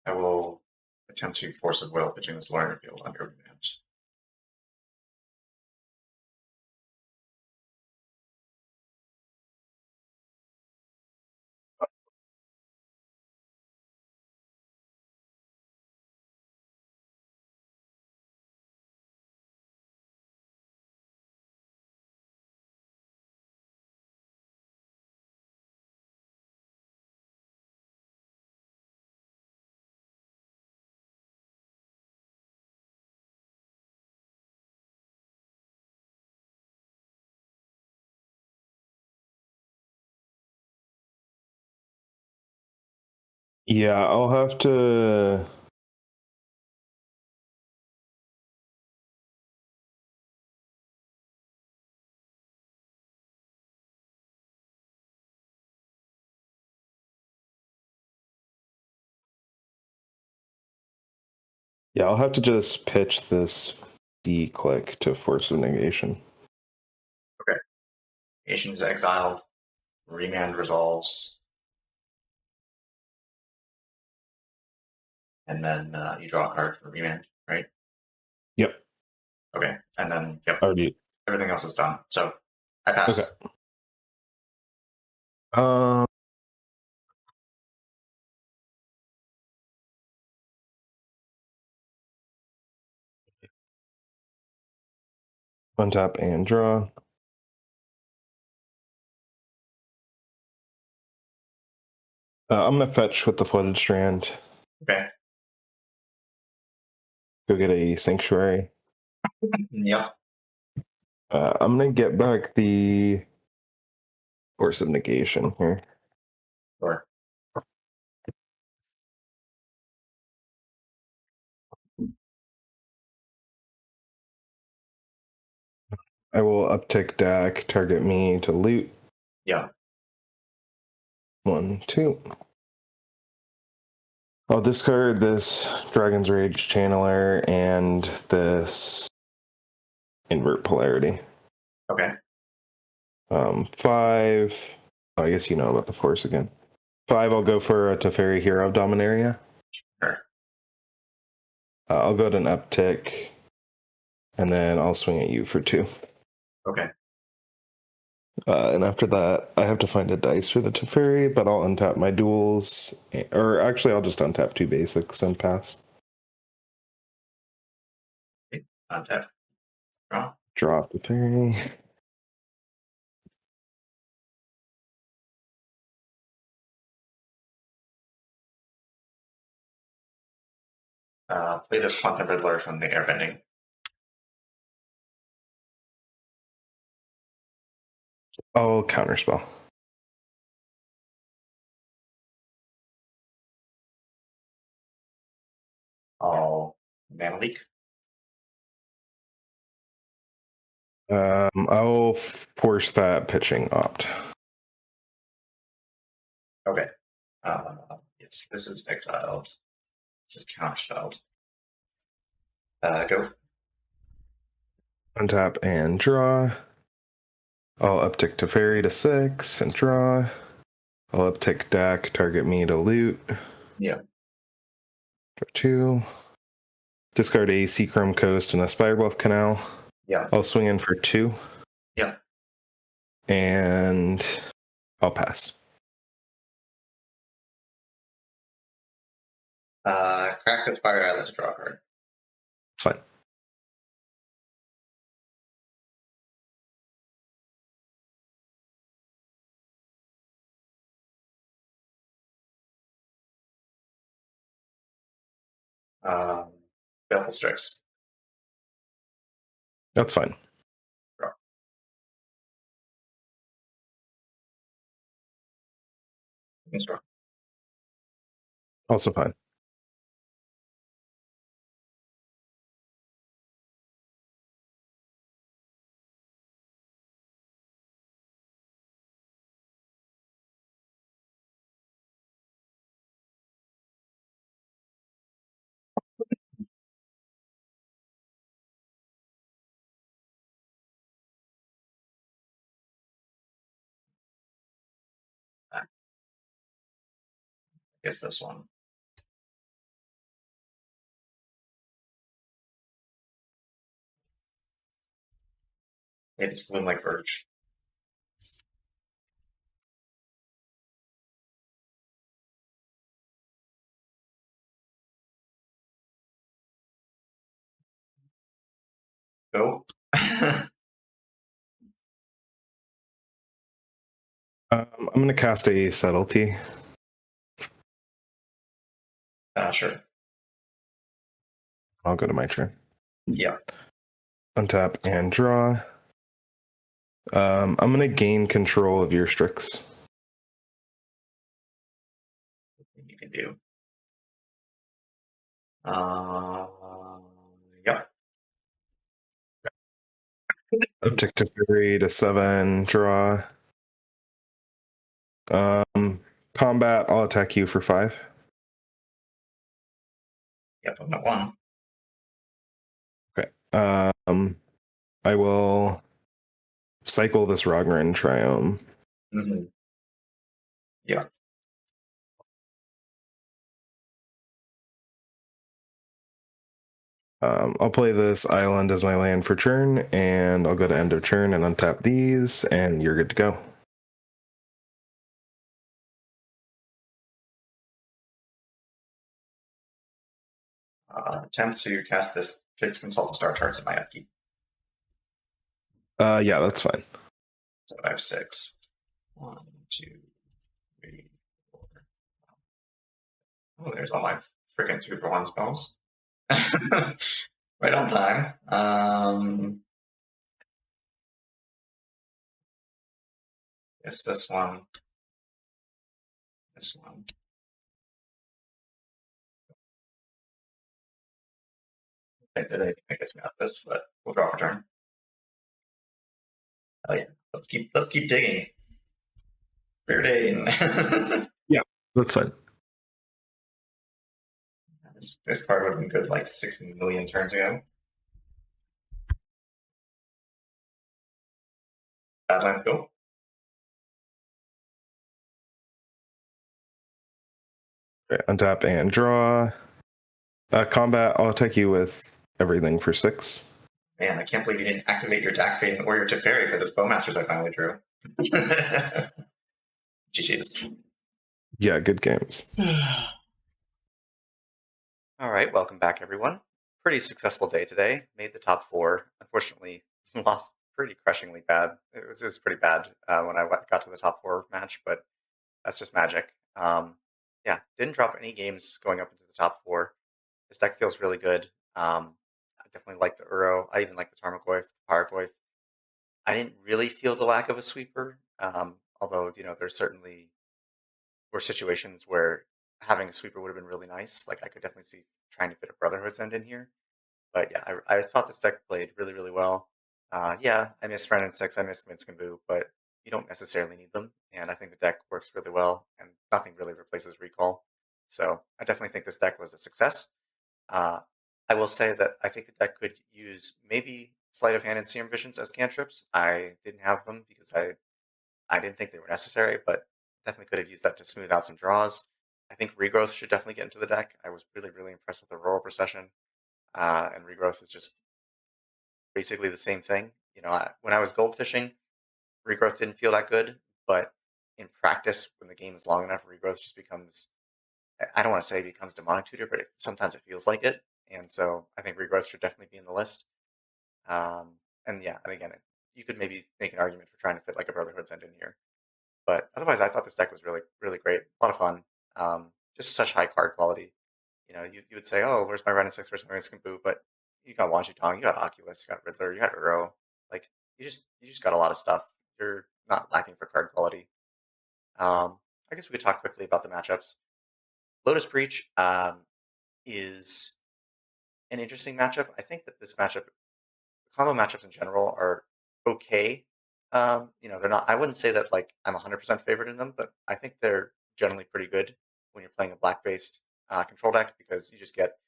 I will attempt to force of will pitching this lawyer field under remand. Yeah, I'll have to. Yeah, I'll have to just pitch this D click to force of negation. Okay. Negation is exiled. Remand resolves. And then you draw a card for remand, right? Yep. Okay. And then, yep. Already. Everything else is done. So I pass. Okay. Untap and draw. I'm gonna fetch with the flooded strand. Okay. Go get a sanctuary. Yep. I'm gonna get back the force of negation here. Sure. I will uptick deck, target me to loot. Yeah. 1, 2. I'll discard this Dragon's Rage Channeler and this invert polarity. Okay. 5. Oh, I guess you know about the force again. 5, I'll go for a Teferi Hero of Dominaria. Sure. I'll go to an uptick, and then I'll swing at you for 2. Okay. And after that, I have to find a dice for the Teferi, but I'll untap my duels. Or actually, I'll just untap 2 basics and pass. Untap. Draw. Draw Teferi. Play this Quantum Riddler from the Airbending. I'll counterspell. I'll Mana Leak. I'll force that pitching opt. Okay. Yes, this is exiled. This is counterspelled. Go. Untap and draw. I'll uptick Teferi to 6 and draw. I'll uptick Dak, target me to loot. Yeah. For 2. Discard a Seachrome Coast and a Spirebluff Canal. Yeah. I'll swing in for 2. Yeah. And I'll pass. Crack the Fire Island to draw a card. It's fine. Baleful Strix. That's fine. Draw. Let's draw. Also fine. I guess this one. It's Gloom like Verge. Go. I'm going to cast a Subtlety. Sure. I'll go to my turn. Yeah. Untap and draw. I'm going to gain control of your Strix. You can do. Yeah. Uptick to 3 to 7, draw. Combat, I'll attack you for 5. Yep, I'm at 1. Okay. I will cycle this Rogran Triome. Mm-hmm. Yeah. I'll play this island as my land for turn, and I'll go to end of turn and untap these, and you're good to go. Attempt to cast this Kids Consult to start charts in my upkeep. Yeah, that's fine. So I have 6. 1, 2, 3, 4. Oh, there's all my freaking 2-for-1 spells. Right on time. Guess this one. This one. I did anything that gets me out of this, but we'll draw for turn. Oh yeah, let's keep digging. Preordain. Yeah, that's fine. This card would have been good like 6 million turns ago. Badlands go. Okay, untap and draw. Combat, I'll attack you with everything for 6. Man, I can't believe you didn't activate your Dak Fade or your Teferi for this Bowmasters I finally drew. GG's. Yeah, good games. All right, welcome back, everyone. Pretty successful day today. Made the top 4. Unfortunately, lost pretty crushingly bad. It was pretty bad when I got to the top 4 match, but that's just magic. Yeah, didn't drop any games going up into the top 4. This deck feels really good. I definitely like the Uro. I even like the Tarmogoyf, the Paragoyf. I didn't really feel the lack of a sweeper, although, there certainly were situations where having a sweeper would have been really nice. Like, I could definitely see trying to fit a Brotherhood's End in here. But yeah, I thought this deck played really, really well. Yeah, I miss Friend and Six, I miss Minsk and Boo, but you don't necessarily need them. And I think the deck works really well, and nothing really replaces Recall. So I definitely think this deck was a success. Uh, I will say that I think the deck could use maybe Sleight of Hand and Serum Visions as cantrips. I didn't have them because I didn't think they were necessary, but definitely could have used that to smooth out some draws. I think Regrowth should definitely get into the deck. I was really, really impressed with the Rural Procession, and Regrowth is just basically the same thing. When I was goldfishing, Regrowth didn't feel that good, but in practice, when the game is long enough, Regrowth just becomes, I don't want to say it becomes Demonic Tutor, but sometimes it feels like it. And so I think Regrowth should definitely be in the list. And yeah, and again, you could maybe make an argument for trying to fit like a Brotherhood's End in here. But otherwise, I thought this deck was really, really great. A lot of fun. Just such high card quality. You would say, oh, where's my Ren and Six, where's my Rinsk and Boo? But you got Wanji Tong, you got Oculus, you got Riddler, you got Uro. Like, you just got a lot of stuff. You're not lacking for card quality. I guess we could talk quickly about the matchups. Lotus Breach is an interesting matchup. I think that this matchup, combo matchups in general, are okay. They're not. I wouldn't say that like I'm 100% favored in them, but I think they're generally pretty good when you're playing a black-based control deck because you just get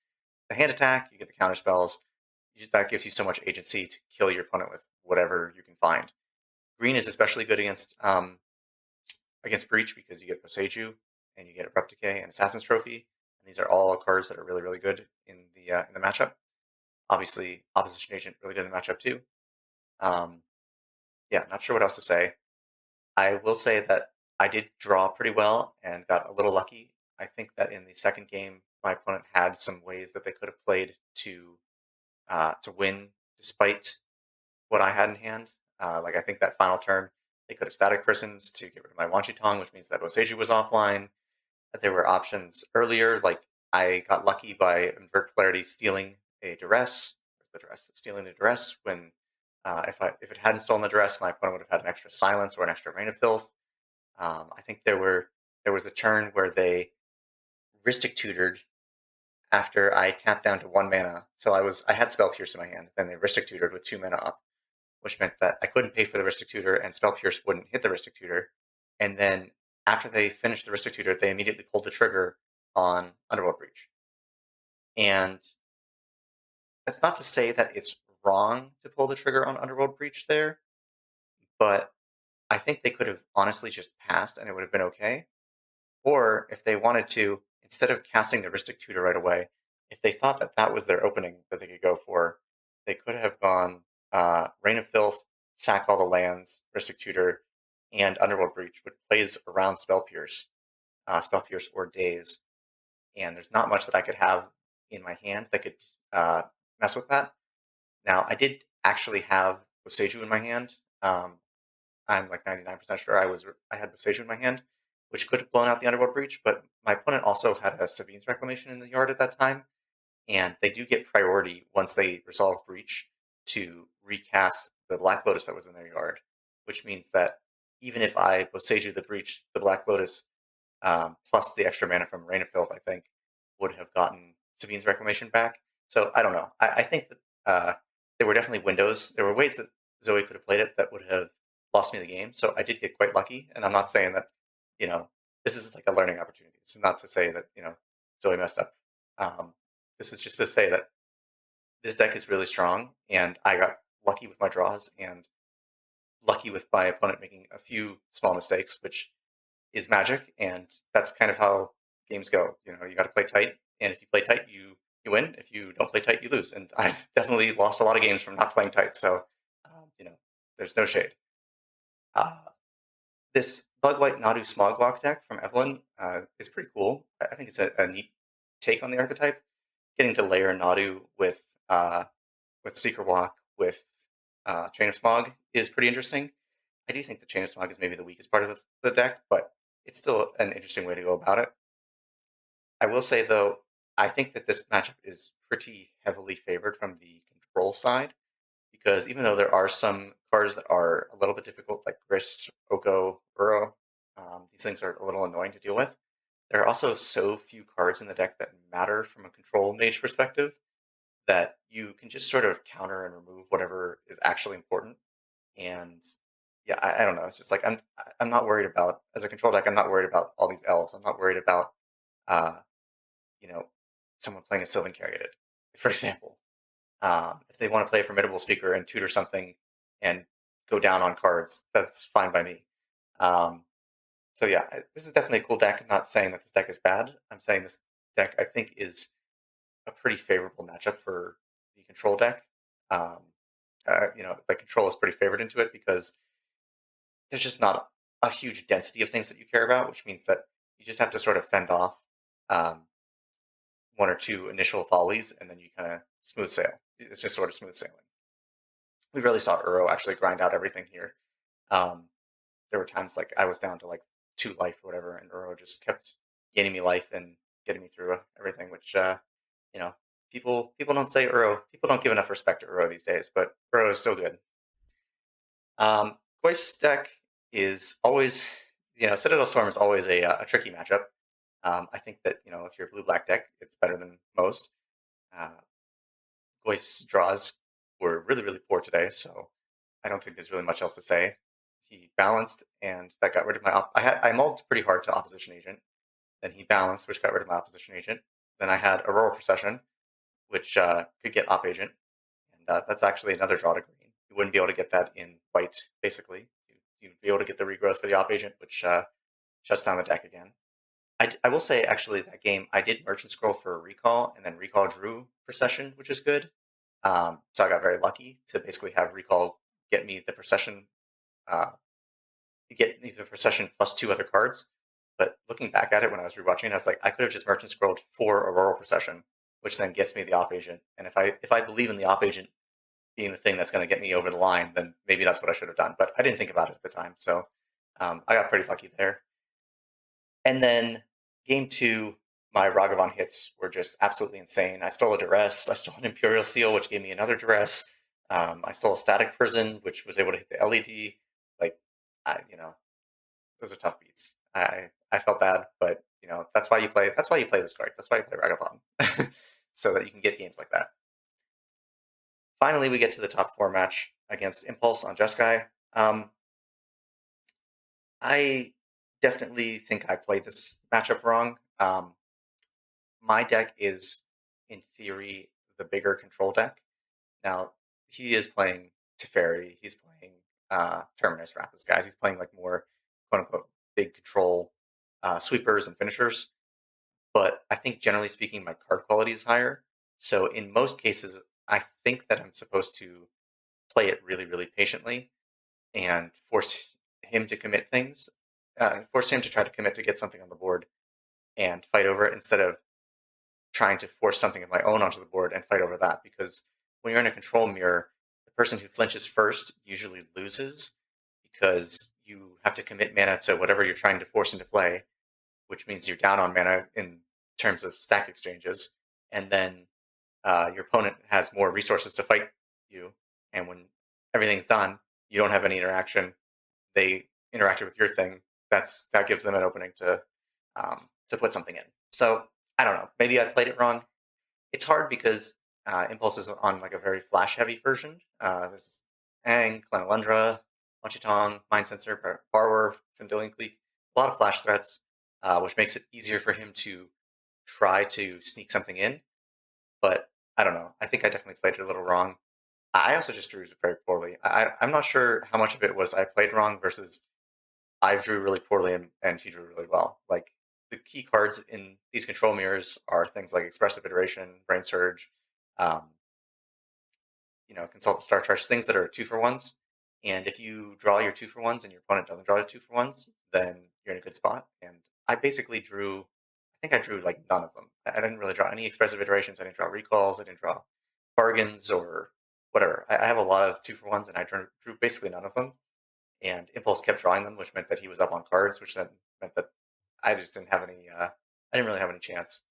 the hand attack, you get the counter spells. That gives you so much agency to kill your opponent with whatever you can find. Green is especially good against Breach because you get Boseiju and you get Abrupt Decay and Assassin's Trophy, and these are all cards that are really, really good in the matchup. Obviously, Opposition Agent really good in the matchup too. Yeah, not sure what else to say. I will say that I did draw pretty well and got a little lucky. I think that in the second game, my opponent had some ways that they could have played to win despite what I had in hand. Like I think that final turn, they could have Static Prisons to get rid of my Wanshi Tong, which means that Oseju was offline. That there were options earlier, like I got lucky by Invert Polarity stealing a Duress, stealing the Duress when if it hadn't stolen the Duress, my opponent would have had an extra Silence or an extra Rain of Filth. I think there was a turn where they Rhystic Tutored after I tapped down to 1 mana. So I had Spell Pierce in my hand. Then they Rhystic Tutored with 2 mana up, which meant that I couldn't pay for the Rhystic Tutor and Spell Pierce wouldn't hit the Rhystic Tutor. And then after they finished the Rhystic Tutor, they immediately pulled the trigger on Underworld Breach. And that's not to say that it's wrong to pull the trigger on Underworld Breach there, but I think they could have honestly just passed and it would have been okay. Or if they wanted to, instead of casting the Rhystic Tutor right away, if they thought that that was their opening that they could go for, they could have gone Rain of Filth, sack all the lands, Rhystic Tutor, and Underworld Breach, which plays around Spell Pierce or Daze. And there's not much that I could have in my hand that could mess with that. Now, I did actually have Boseiju in my hand. I'm like 99% sure I had Boseiju in my hand, which could have blown out the Underworld Breach, but my opponent also had a Savine's Reclamation in the yard at that time, and they do get priority once they resolve Breach to recast the Black Lotus that was in their yard, which means that even if I Boseiju the Breach, the Black Lotus, plus the extra mana from Rain of Filth, I think, would have gotten Savine's Reclamation back. So I don't know. I think that there were definitely windows. There were ways that Zoe could have played it that would have lost me the game. So I did get quite lucky, and I'm not saying that this is like a learning opportunity. This is not to say that Zoe messed up. This is just to say that this deck is really strong, and I got lucky with my draws and lucky with my opponent making a few small mistakes, which is magic, and that's kind of how games go. You got to play tight, and if you play tight, you win. If you don't play tight, you lose. And I've definitely lost a lot of games from not playing tight. So, there's no shade. This Bug-White Nadu Smogwalk deck from Evelyn is pretty cool. I think it's a neat take on the archetype. Getting to layer Nadu with Seeker Walk with Chain of Smog is pretty interesting. I do think the Chain of Smog is maybe the weakest part of the deck, but it's still an interesting way to go about it. I will say, though, I think that this matchup is pretty heavily favored from the control side, because even though there are some cards that are a little bit difficult, like Grist, Oko, Uro, these things are a little annoying to deal with. There are also so few cards in the deck that matter from a control mage perspective that you can just sort of counter and remove whatever is actually important. And yeah, I don't know. It's just like I'm not worried about, as a control deck. I'm not worried about all these elves. I'm not worried about uh, you know, someone playing a Sylvan Caryatid, for example. If they want to play a Formidable Speaker and tutor something and go down on cards, that's fine by me. So yeah, this is definitely a cool deck. I'm not saying that this deck is bad. I'm saying this deck, I think, is a pretty favorable matchup for the control deck. The control is pretty favored into it because there's just not a huge density of things that you care about, which means that you just have to sort of fend off one or two initial volleys, and then you kind of smooth sail. It's just sort of smooth sailing. We really saw Uro actually grind out everything here. There were times like I was down to like 2 life or whatever, and Uro just kept gaining me life and getting me through everything, which people don't say Uro. People don't give enough respect to Uro these days, but Uro is so good. Goif's deck is always, Citadel Storm is always a tricky matchup. I think that, if you're a blue-black deck, it's better than most. Goif's draws were really, really poor today, so I don't think there's really much else to say. He balanced, and that got rid of my I mulled pretty hard to Opposition Agent. Then he balanced, which got rid of my Opposition Agent. Then I had Aurora Procession, which could get Op Agent, and that's actually another draw to green. You wouldn't be able to get that in white, basically. You'd be able to get the regrowth for the Op Agent, which shuts down the deck again. I will say, actually, that game, I did Merchant Scroll for a Recall, and then Recall drew Procession, which is good. So I got very lucky to basically have Recall get me the Procession, plus 2 other cards. But looking back at it when I was rewatching, I was like, I could have just Merchant Scrolled for Aurora Procession, which then gets me the Op Agent. And if I believe in the Op Agent being the thing that's going to get me over the line, then maybe that's what I should have done. But I didn't think about it at the time, so I got pretty lucky there. And then game 2, my Ragavan hits were just absolutely insane. I stole a Duress. I stole an Imperial Seal, which gave me another Duress. I stole a Static Prison, which was able to hit the LED. Those are tough beats. I felt bad, but that's why you play. That's why you play this card. That's why you play Ragavan, so that you can get games like that. Finally, we get to the top 4 match against Impulse on Jeskai. I definitely think I played this matchup wrong. My deck is, in theory, the bigger control deck. Now, he is playing Teferi. He's playing Terminus, Wrath of the Skies. He's playing like more, quote-unquote, big control sweepers and finishers. But I think, generally speaking, my card quality is higher. So in most cases, I think that I'm supposed to play it really, really patiently and force him to commit things. Force him to try to commit to get something on the board and fight over it, instead of trying to force something of my own onto the board and fight over that. Because when you're in a control mirror, the person who flinches first usually loses, because you have to commit mana to whatever you're trying to force into play, which means you're down on mana in terms of stack exchanges, and then your opponent has more resources to fight you, and when everything's done, you don't have any interaction. They interacted with your thing. That gives them an opening to put something in. So I don't know. Maybe I played it wrong. It's hard because Impulse is on like a very flash-heavy version. There's Ang, Clanalundra, Munchitong, Mind Sensor, Barwer, Fendilian Cleek. A lot of flash threats, which makes it easier for him to try to sneak something in. But I don't know. I think I definitely played it a little wrong. I also just drew very poorly. I'm not sure how much of it was I played wrong versus I drew really poorly and he drew really well. Like, the key cards in these control mirrors are things like Expressive Iteration, Brain Surge, Consult the Star Charts, things that are 2-for-1s. And if you draw your 2-for-1s and your opponent doesn't draw your 2-for-1s, then you're in a good spot. And I basically drew like none of them. I didn't really draw any Expressive Iterations. I didn't draw Recalls. I didn't draw Bargains or whatever. I have a lot of 2-for-1s, and I drew basically none of them. And Impulse kept drawing them, which meant that he was up on cards, which then meant that I just didn't have any. I didn't really have any chance.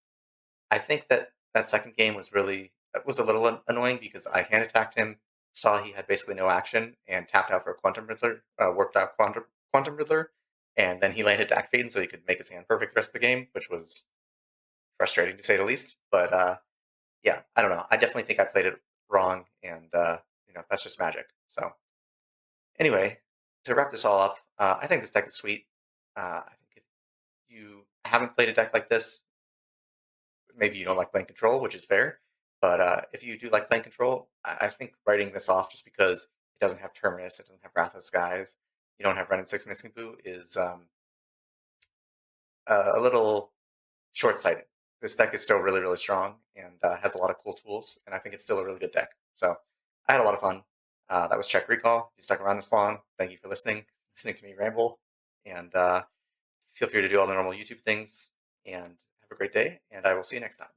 I think that second game was a little annoying because I hand attacked him, saw he had basically no action, and tapped out for a Quantum Riddler, worked out Quantum Riddler, and then he landed Attack Fade, so he could make his hand perfect the rest of the game, which was frustrating to say the least. But yeah, I don't know. I definitely think I played it wrong, and that's just Magic. So anyway, to wrap this all up, I think this deck is sweet. I think if you haven't played a deck like this, maybe you don't like playing control, which is fair. But if you do like playing control, I think writing this off just because it doesn't have Terminus, it doesn't have Wrath of Skies, you don't have Ren and 6 Missing Boo is a little short-sighted. This deck is still really, really strong and has a lot of cool tools, and I think it's still a really good deck. So I had a lot of fun. That was Czech Recall. If you stuck around this long, thank you for listening to me ramble, and feel free to do all the normal YouTube things, and have a great day, and I will see you next time.